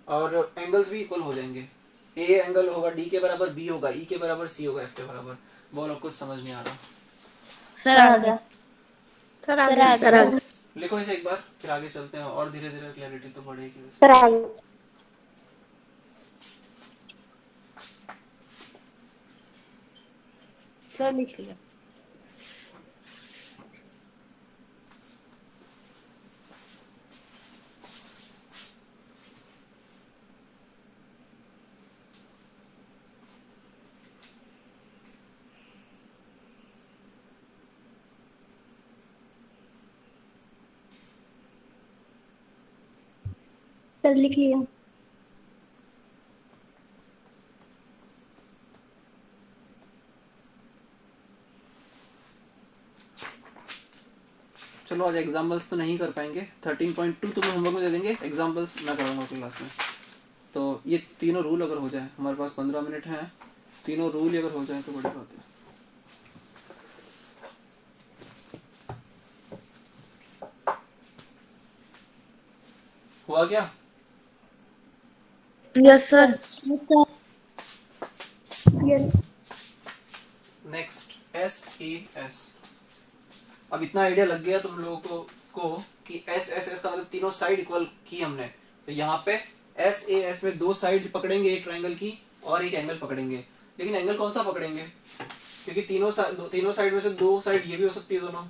और एंगल्स भी इक्वल हो जाएंगे। ए एंगल होगा डी के बराबर, बी होगा ई के बराबर, सी होगा एफ के बराबर। बोलो कुछ समझ नहीं आ रहा, सर आ आ गया। सर सर आ गया। लिखो इसे एक बार फिर आगे चलते हैं और धीरे धीरे क्लैरिटी तो बढ़ेगी वैसे। सर आ गया। सर लिख लिया। सर लिख लिया। चलो आज एग्जाम्पल्स तो नहीं कर पाएंगे, 13.2 तुम्हें होमवर्क में दे देंगे, एग्जाम्पल्स मैं कराऊंगा क्लास में। तो ये तीनों रूल अगर हो जाए, हमारे पास 15 मिनट हैं, तीनों रूल ही अगर हो जाए तो बड़ी बात है। हुआ क्या? Yes sir. Next S E S. अब इतना आइडिया लग गया तुम लोगों को कि एस एस एस का मतलब तीनों साइड इक्वल की हमने। तो यहाँ पे एस ए एस में दो साइड पकड़ेंगे एक ट्रायंगल की और एक एंगल पकड़ेंगे, लेकिन एंगल कौन सा पकड़ेंगे? क्योंकि तीनों साइड में से दो साइड ये भी हो सकती है, दोनों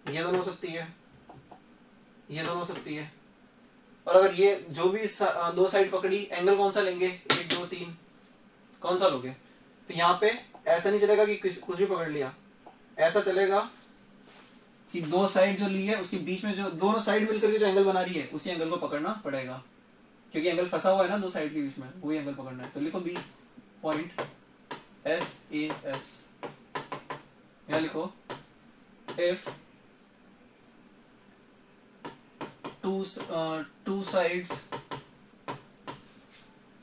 ये दोनों हो सकती है, ये दोनों हो सकती है। और अगर ये जो भी दो साइड पकड़ी, एंगल कौन सा लेंगे? 1 2 3 कौन सा लोगे? तो यहाँ पे ऐसा नहीं चलेगा कि कुछ भी पकड़ लिया, ऐसा चलेगा कि दो साइड जो ली है उसके बीच में जो दोनों साइड मिलकर के जो एंगल बना रही है उसी एंगल को पकड़ना पड़ेगा, क्योंकि एंगल फंसा हुआ है ना दो साइड के बीच में, वही एंगल पकड़ना है। तो लिखो B point S A S, यहाँ लिखो if two sides,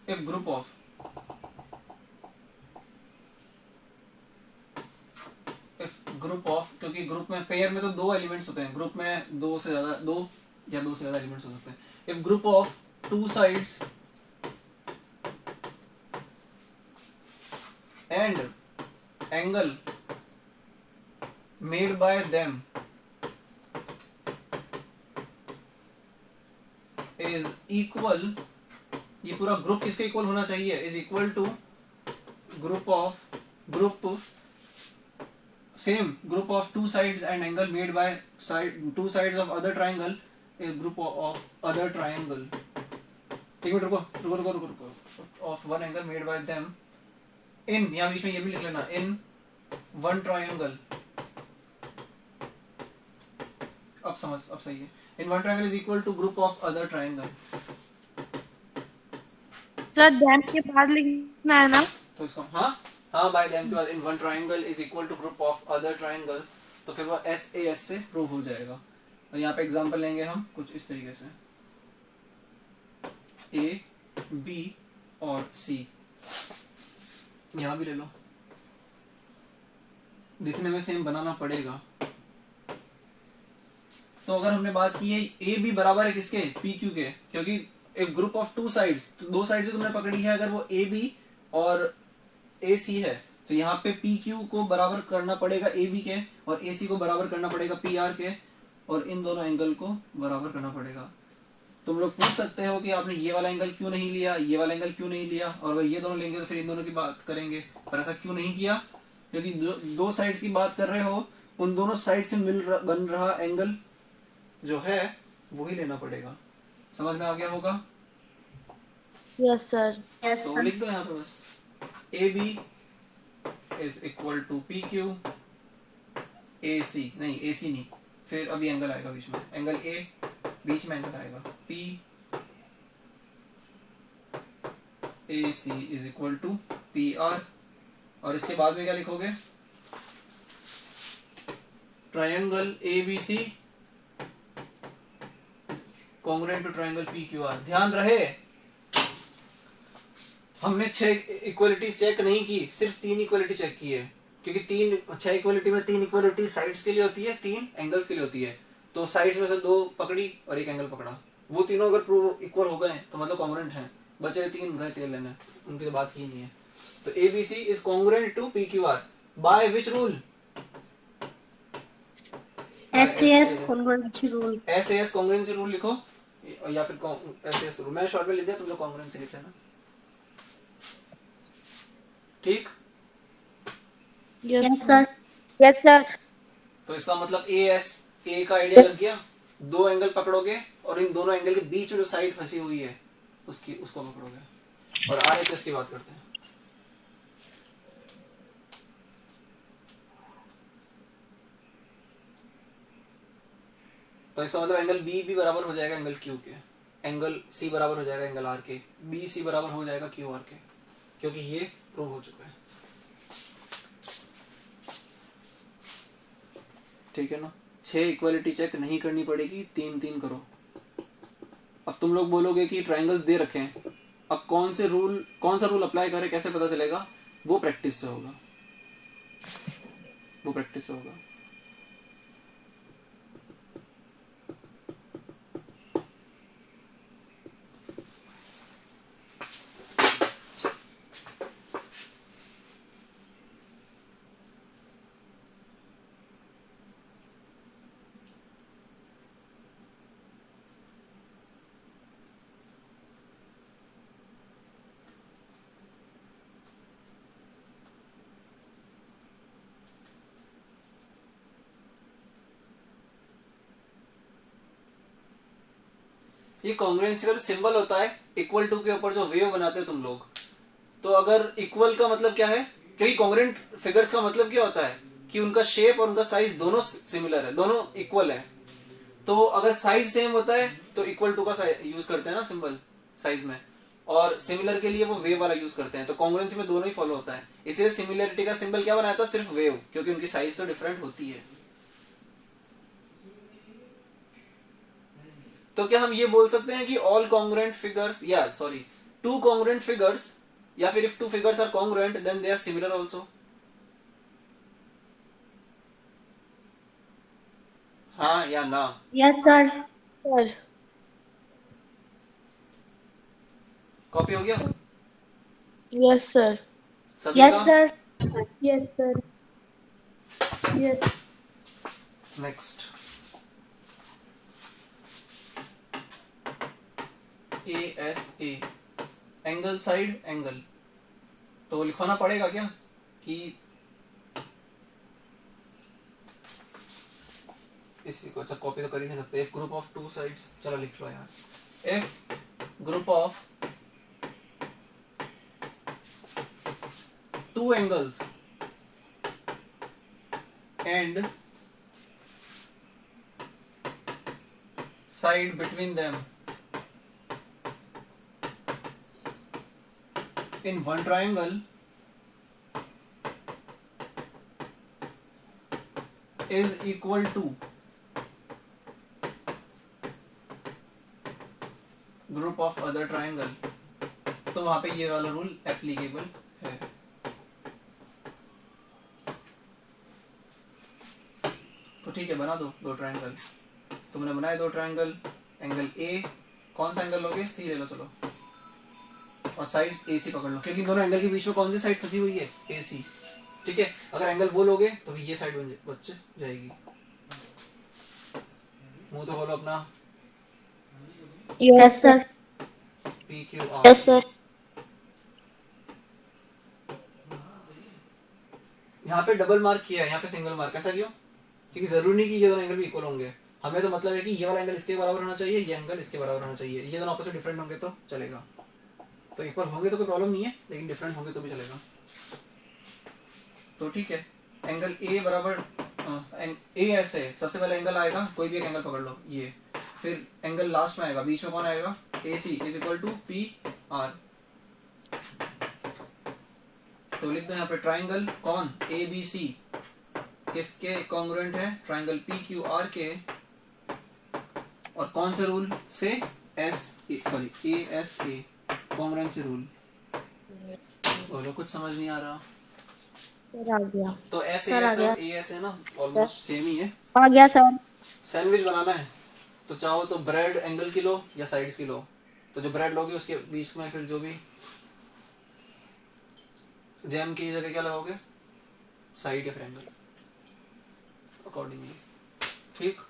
if group of क्योंकि ग्रुप में पेयर में तो दो एलिमेंट्स होते हैं, ग्रुप में दो से ज्यादा एलिमेंट्स हो सकते हैं। If group of two sides and angle made by them is equal, ये पूरा ग्रुप किसके इक्वल होना चाहिए? Is equal to group of two sides and angle made by two sides of other triangle is group of other triangle. एक minute रुको of one angle made by them in, यहाँ बीच में ये भी लिख लेना, इन वन ट्रायंगल। अब सही है। In one triangle is equal to group of other triangle. Sir them के बाद लिखना है ना? तो इसको हाँ बाय दैम के बाद in one triangle is equal to group of other triangle, तो फिर वो एस ए एस से प्रूव हो जाएगा। और यहाँ पे एग्जांपल लेंगे हम कुछ इस तरीके से, ए बी और सी, यहाँ भी ले लो, दिखने में सेम बनाना पड़ेगा। तो अगर हमने बात की है ए बी बराबर है किसके? पी क्यू के, क्योंकि एक ग्रुप ऑफ टू साइड्स, तो दो साइड जो तुमने पकड़ी है अगर वो ए बी और ए सी है, तो यहाँ पे पी क्यू को बराबर करना पड़ेगा ए बी के, और ए सी को बराबर करना पड़ेगा पी आर के, और इन दोनों एंगल को बराबर करना पड़ेगा। तुम लोग पूछ सकते हो कि आपने ये वाला एंगल क्यों नहीं लिया, ये वाला एंगल क्यों नहीं लिया, और अगर ये दोनों लेंगे तो फिर इन दोनों की बात करेंगे, पर ऐसा क्यों नहीं किया? क्योंकि दो साइड्स की बात कर रहे हो, उन दोनों साइड से बन रहा एंगल जो है वही लेना पड़ेगा। समझ में आ गया होगा? Yes sir. यस तो सर। लिख दो यहाँ पे बस A B is equal to P Q A C, नहीं ए सी नहीं, फिर अभी एंगल आएगा बीच में, एंगल ए बीच में एंगल आएगा P A C is equal to P R, और इसके बाद में क्या लिखोगे? Triangle A B C congruent to triangle P Q R. ध्यान रहे हमने 6 इक्वलिटीज चेक नहीं की, सिर्फ 3 इक्वलिटी चेक की है, क्योंकि 6 इक्वलिटी में 3 इक्वलिटी साइड्स के लिए होती है, 3 एंगल्स के लिए होती है। तो साइड्स में से 2 पकड़ी और एक एंगल पकड़ा, वो तीनों अगर प्रूव इक्वल हो गए तो मतलब कॉन्ग्रुएंट हैं। बचे 3 गए तेल लेने, उनकी तो बात ही नहीं है। तो A B C is congruent to P Q R by which rule? SAS congruency rule. SAS congruency rule लिखो, या फिर SAS रूल, मैंने शॉर्ट में लिख दिया, तुम लोग कॉन्ग्रुएंसी लिख लेना। ठीक? Yes sir. Yes sir. तो इसका मतलब ए का आइडिया लग गया, 2 एंगल पकड़ोगे और इन दोनों एंगल के बीच में जो साइड फंसी हुई है उसको पकड़ोगे। और RHS की बात करते हैं। तो इसका मतलब एंगल बी भी बराबर हो जाएगा एंगल क्यू के, एंगल सी बराबर हो जाएगा एंगल आर के, बी सी बराबर हो जाएगा क्यू आर के, क्योंकि ये प्रूव हो चुका है। ठीक है ना? 6 इक्वालिटी चेक नहीं करनी पड़ेगी, 3-3 करो। अब तुम लोग बोलोगे कि ट्रायंगल्स दे रखे हैं, अब कौन सा रूल अप्लाई करें, कैसे पता चलेगा? वो प्रैक्टिस से होगा, वो प्रैक्टिस से होगा। ये कॉन्ग्रुएंसी का जो सिंबल होता है इक्वल टू के ऊपर जो वेव बनाते हैं तुम लोग, तो अगर इक्वल का मतलब क्या है? क्योंकि कॉन्ग्रुएंट फिगर्स का मतलब क्या होता है कि उनका शेप और उनका साइज दोनों सिमिलर है, दोनों इक्वल है। तो अगर साइज सेम होता है तो इक्वल टू का यूज करते हैं ना सिंबल साइज में, और सिमिलर के लिए वो वेव वाला यूज करते हैं। तो कॉन्ग्रुएंसी में दोनों ही फॉलो होता है, इसलिए सिमिलरिटी का सिंबल क्या बनाया था? सिर्फ वेव, क्योंकि उनकी साइज तो डिफरेंट होती है। तो क्या हम ये बोल सकते हैं कि ऑल कॉन्ग्रुएंट फिगर्स, या सॉरी, 2 कॉन्ग्रुएंट फिगर्स, या फिर if 2 figures are congruent then they are similar also? हाँ या ना? Yes sir. सर। कॉपी हो गया यस सर। सभी यस का? Sir. Yes sir. Yes. Next ASA angle side angle, तो लिखवाना पड़ेगा क्या कि इसी को? अच्छा कॉपी तो कर ही नहीं सकते। इफ ग्रुप ऑफ 2 साइड्स, चलो लिख लो यार। If group of 2 angles and side between them in one triangle is equal to group of other triangle, तो वहां पे ये वाला रूल एप्लीकेबल है। तो ठीक है, बना दो 2 ट्रायंगल। तुमने बनाए 2 ट्रायंगल, एंगल A कौन सा एंगल लोगे? सी ले लो चलो, और साइड ए सी पकड़ लो, क्योंकि दोनों एंगल के बीच में कौन सी साइड फंसी हुई है? ए सी। ठीक है, अगर एंगल वो लोगे तो ये साइड बच जाएगी। मुंह तो खोलो अपना। Yes sir. P Q are. Yes sir. यहाँ पे डबल मार्क किया है, यहाँ पे सिंगल मार्क, ऐसा क्यों? क्योंकि जरूरी नहीं कि ये दोनों एंगल भी इक्वल होंगे, हमें तो मतलब है कि ये वाला एंगल इसके बराबर होना चाहिए, ये एंगल इसके बराबर होना चाहिए, ये दोनों आपस में डिफरेंट होंगे तो चलेगा, तो इक्वल होंगे तो कोई प्रॉब्लम नहीं है, लेकिन डिफरेंट होंगे तो भी चलेगा। तो ठीक है, एंगल ए बराबर ए ऐसे सबसे पहले एंगल आएगा, कोई भी एक एंगल पकड़ लो ये, फिर एंगल लास्ट में आएगा, बीच में कौन आएगा? A C is equal to P R. तो लिख दो यहाँ पे ट्राइंगल कौन? ए बी सी किसके कॉन्ग्रुएंट है? ट्राइंगल पी क्यू आर के, और कौन से रूल से? A S A congruency rule. बोलो, कुछ समझ नहीं आ रहा? सर आ गया। तो एस सर आ और गया। ए एस है ना, ऑलमोस्ट सेम ही है। आ गया सर। सैंडविच बनाना है तो चाहो तो ब्रेड एंगल की लो या साइड्स की लो, तो जो ब्रेड लोगे उसके बीच में फिर जो भी जैम की जगह क्या लगाओगे? साइड या फिर एंगल अकॉर्डिंगली। ठीक।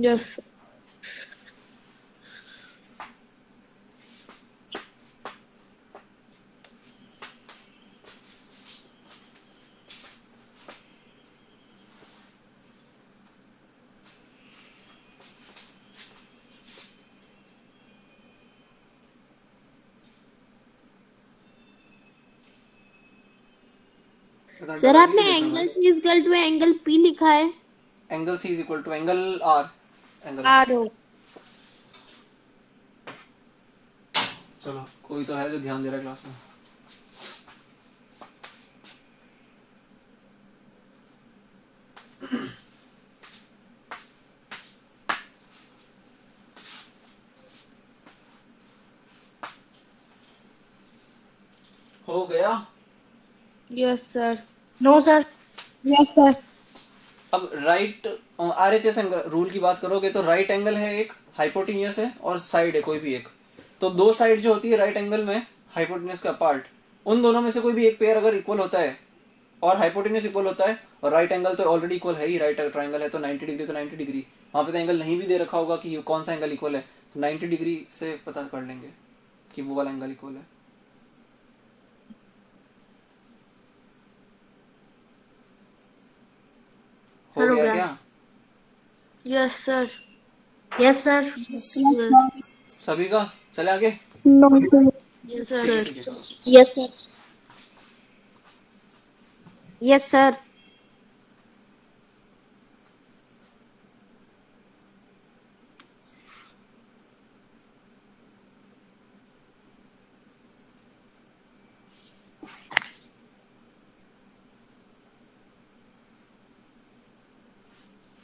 यस सर आपने angle C is equal to angle P लिखा है। Angle C is equal to angle R. Angle R हो। चलो, कोई तो है जो ध्यान दे रहा है क्लास में। हो गया? Yes sir. No sir. Yes sir. अब राइट आरएचएस एंगल रूल की बात करोगे तो राइट एंगल है एक, हाइपोटेन्यूस है और साइड है कोई भी एक, तो दो साइड जो होती है राइट एंगल में हाइपोटेन्यूस का पार्ट, उन दोनों में से कोई भी एक पेयर अगर इक्वल होता है और हाइपोटेन्यूस इक्वल होता है और राइट एंगल तो ऑलरेडी इक्वल है ही, राइट ट्राइंगल है तो 90 डिग्री तो 90 डिग्री, वहां पे तो एंगल नहीं भी दे रखा होगा कि कौन सा एंगल इक्वल है, तो 90 डिग्री से पता कर लेंगे कि वो वाला एंगल इक्वल है। हो गया क्या? Yes sir. Yes sir. सभी का? चले आगे। No sir. यस ठीक है, सर। ठीक है। Yes sir. Yes sir.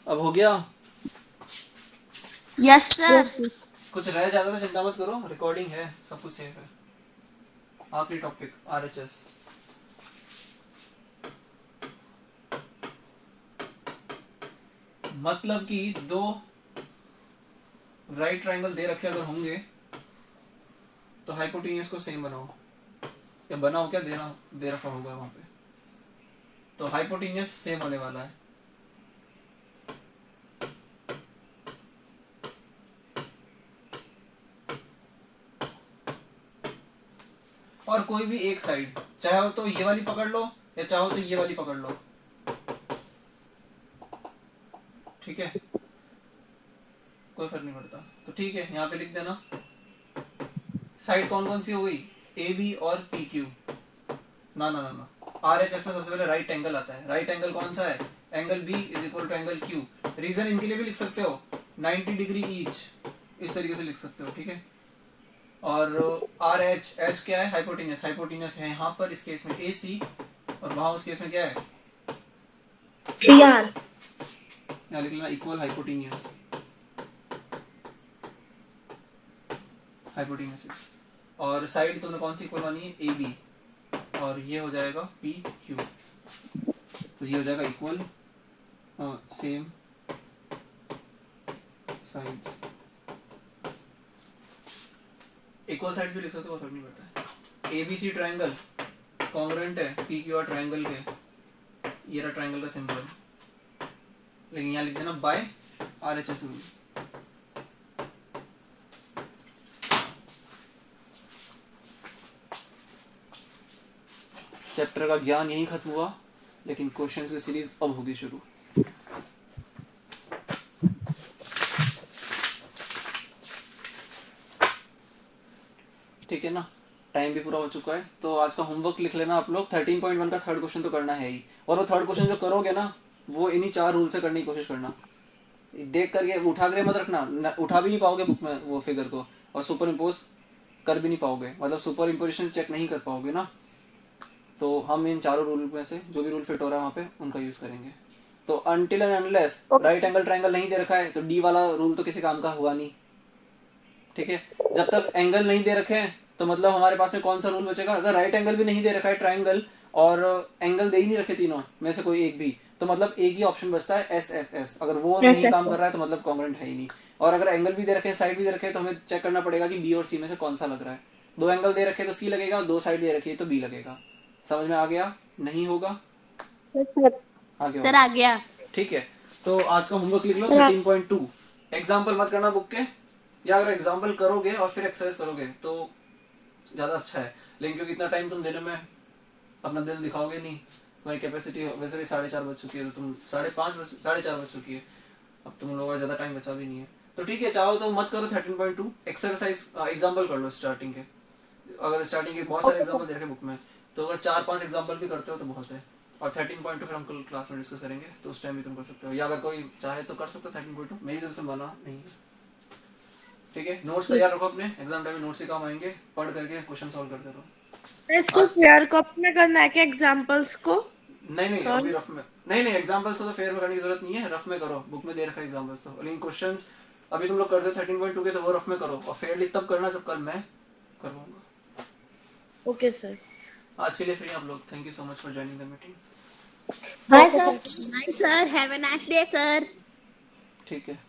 अब हो गया? Yes sir. कुछ रह जाता तो चिंता मत करो, रिकॉर्डिंग है, सब कुछ सेफ है। आखिरी टॉपिक आरएचएस। मतलब कि दो राइट ट्रायंगल दे रखे अगर होंगे तो हाइपोटेन्यूस को सेम बनाओ, या बनाओ क्या, देना दे रखा होगा वहां पे, तो हाइपोटेन्यूस सेम होने वाला है। और कोई भी एक साइड, चाहो तो ये वाली पकड़ लो या चाहो तो ये वाली पकड़ लो, ठीक है, कोई फर्क नहीं पड़ता। तो ठीक है, यहाँ पे लिख देना साइड कौन कौन सी हो गई, ए बी और पी क्यू। ना ना ना ना, आर एच एस में सबसे पहले राइट एंगल आता है। राइट एंगल कौन सा है? Angle B is equal to angle Q. Reason इनके लिए भी लिख सकते हो, 90 डिग्री ईच, इस तरीके से लिख सकते हो, ठीक है। और आर एच, एच क्या है? हाइपोटेन्यूस। हाइपोटेन्यूस है यहाँ पर इस केस में ए सी, और वहां उस केस में क्या है? P R. यहाँ लिख लेना इक्वल हाइपोटेन्यूस। हाइपोटेन्यूस और साइड तुमने कौन सी इक्वल मानी है? ए बी, और ये हो जाएगा पी क्यू, तो ये हो जाएगा equal same sides. Equal sides भी लिख सकते हो, फर्क नहीं पड़ता है। एबीसी ट्रायंगल कॉन्ग्रुएंट है पी क्यू आर ट्रायंगल के, ये रहा ट्रायंगल का सिंबल, लेकिन यहाँ लिख देना बाय आरएचएस रूल। चैप्टर का ज्ञान यहीं खत्म हुआ, लेकिन क्वेश्चंस की सीरीज अब होगी शुरू। ठीक है ना, टाइम भी पूरा हो चुका है, तो आज का होमवर्क लिख लेना आप लोग। 13.1 का थर्ड क्वेश्चन तो करना है ही, और वो थर्ड क्वेश्चन जो करोगे ना वो इन्हीं 4 रूल से करने की कोशिश करना। देख करके उठा कर मत रखना, उठा भी नहीं पाओगे बुक में वो फिगर को, और सुपर इम्पोज कर भी नहीं पाओगे, मतलब सुपर इम्पोजिशन चेक नहीं कर पाओगे ना। तो हम इन चारों रूल में से जो भी रूल फिट हो रहा है वहाँ पे उनका यूज करेंगे। तो until and unless right angle triangle नहीं दे रखा है तो डी वाला रूल तो किसी काम का हुआ नहीं। ठीक है, जब तक एंगल नहीं दे रखे हैं तो मतलब हमारे पास में कौन सा रूल बचेगा? अगर राइट एंगल भी नहीं दे रखा है ट्रायंगल, और एंगल दे ही नहीं रखे तीनों में से कोई एक भी, तो मतलब एक ही ऑप्शन बचता है एस एस एस। अगर वो नहीं काम कर रहा है तो मतलब कॉन्ग्रुएंट है ही नहीं। और अगर एंगल भी दे रखे हैं, साइड भी दे रखे हैं, तो हमें चेक करना पड़ेगा कि बी और सी में से कौन सा लग रहा है। 2 एंगल दे रखे तो सी लगेगा, 2 साइड दे रखी है तो बी लगेगा। समझ में आ गया? नहीं होगा? आ गया सर आ गया। ठीक है, तो आज का होमवर्क लिख लो 13.2। एग्जाम्पल मत करना बुक के, या अगर एग्जाम्पल करोगे और फिर एक्सरसाइज करोगे तो ज्यादा अच्छा है, लेकिन क्योंकि इतना टाइम तुम देने में अपना दिल दिखाओगे नहीं, तुम्हारी कैपेसिटी वैसे भी 4:30 बज चुकी है, तो तुम 4:30 बज चुकी है, अब तुम लोगों का ज्यादा टाइम बचा भी नहीं है। तो ठीक है, चाहो तो मत करो 13.2, एक्सरसाइज एग्जाम्पल कर लो स्टार्टिंग के। अगर स्टार्टिंग के बहुत सारे एग्जाम्पल दे रखे बुक में, तो अगर 4-5 एग्जाम्पल भी करते हो तो बहुत है। और 13.2 फिर हम कल क्लास में डिस्कस करेंगे, तो उस टाइम भी तुम कर सकते हो, या अगर कोई चाहे तो कर सकते हो 13.2। मेरी तरफ से मना नहीं है। ठीक है, नोट्स तैयार रखो अपने, एग्जाम टाइम में नोट्स ही काम आएंगे, पढ़ करके क्वेश्चन सॉल्व करते रहो। इसको फेयर कॉपी में करना है क्या एग्जांपल्स को? नहीं अभी रफ में नहीं एग्जांपल्स को तो फेयर में करने की जरूरत नहीं है, रफ में करो, बुक में दे रखा है एग्जांपल्स तो। लेकिन क्वेश्चंस अभी तुम लोग करते हो 13.2 के, तो वो रफ में करो, और फेयरली तब करना जब कल मैं करवाऊंगा। Okay sir. आज के लिए फ्री आप लोग, thank you so much for joining the meeting. Bye sir. Bye sir, have a nice day sir. ठीक है।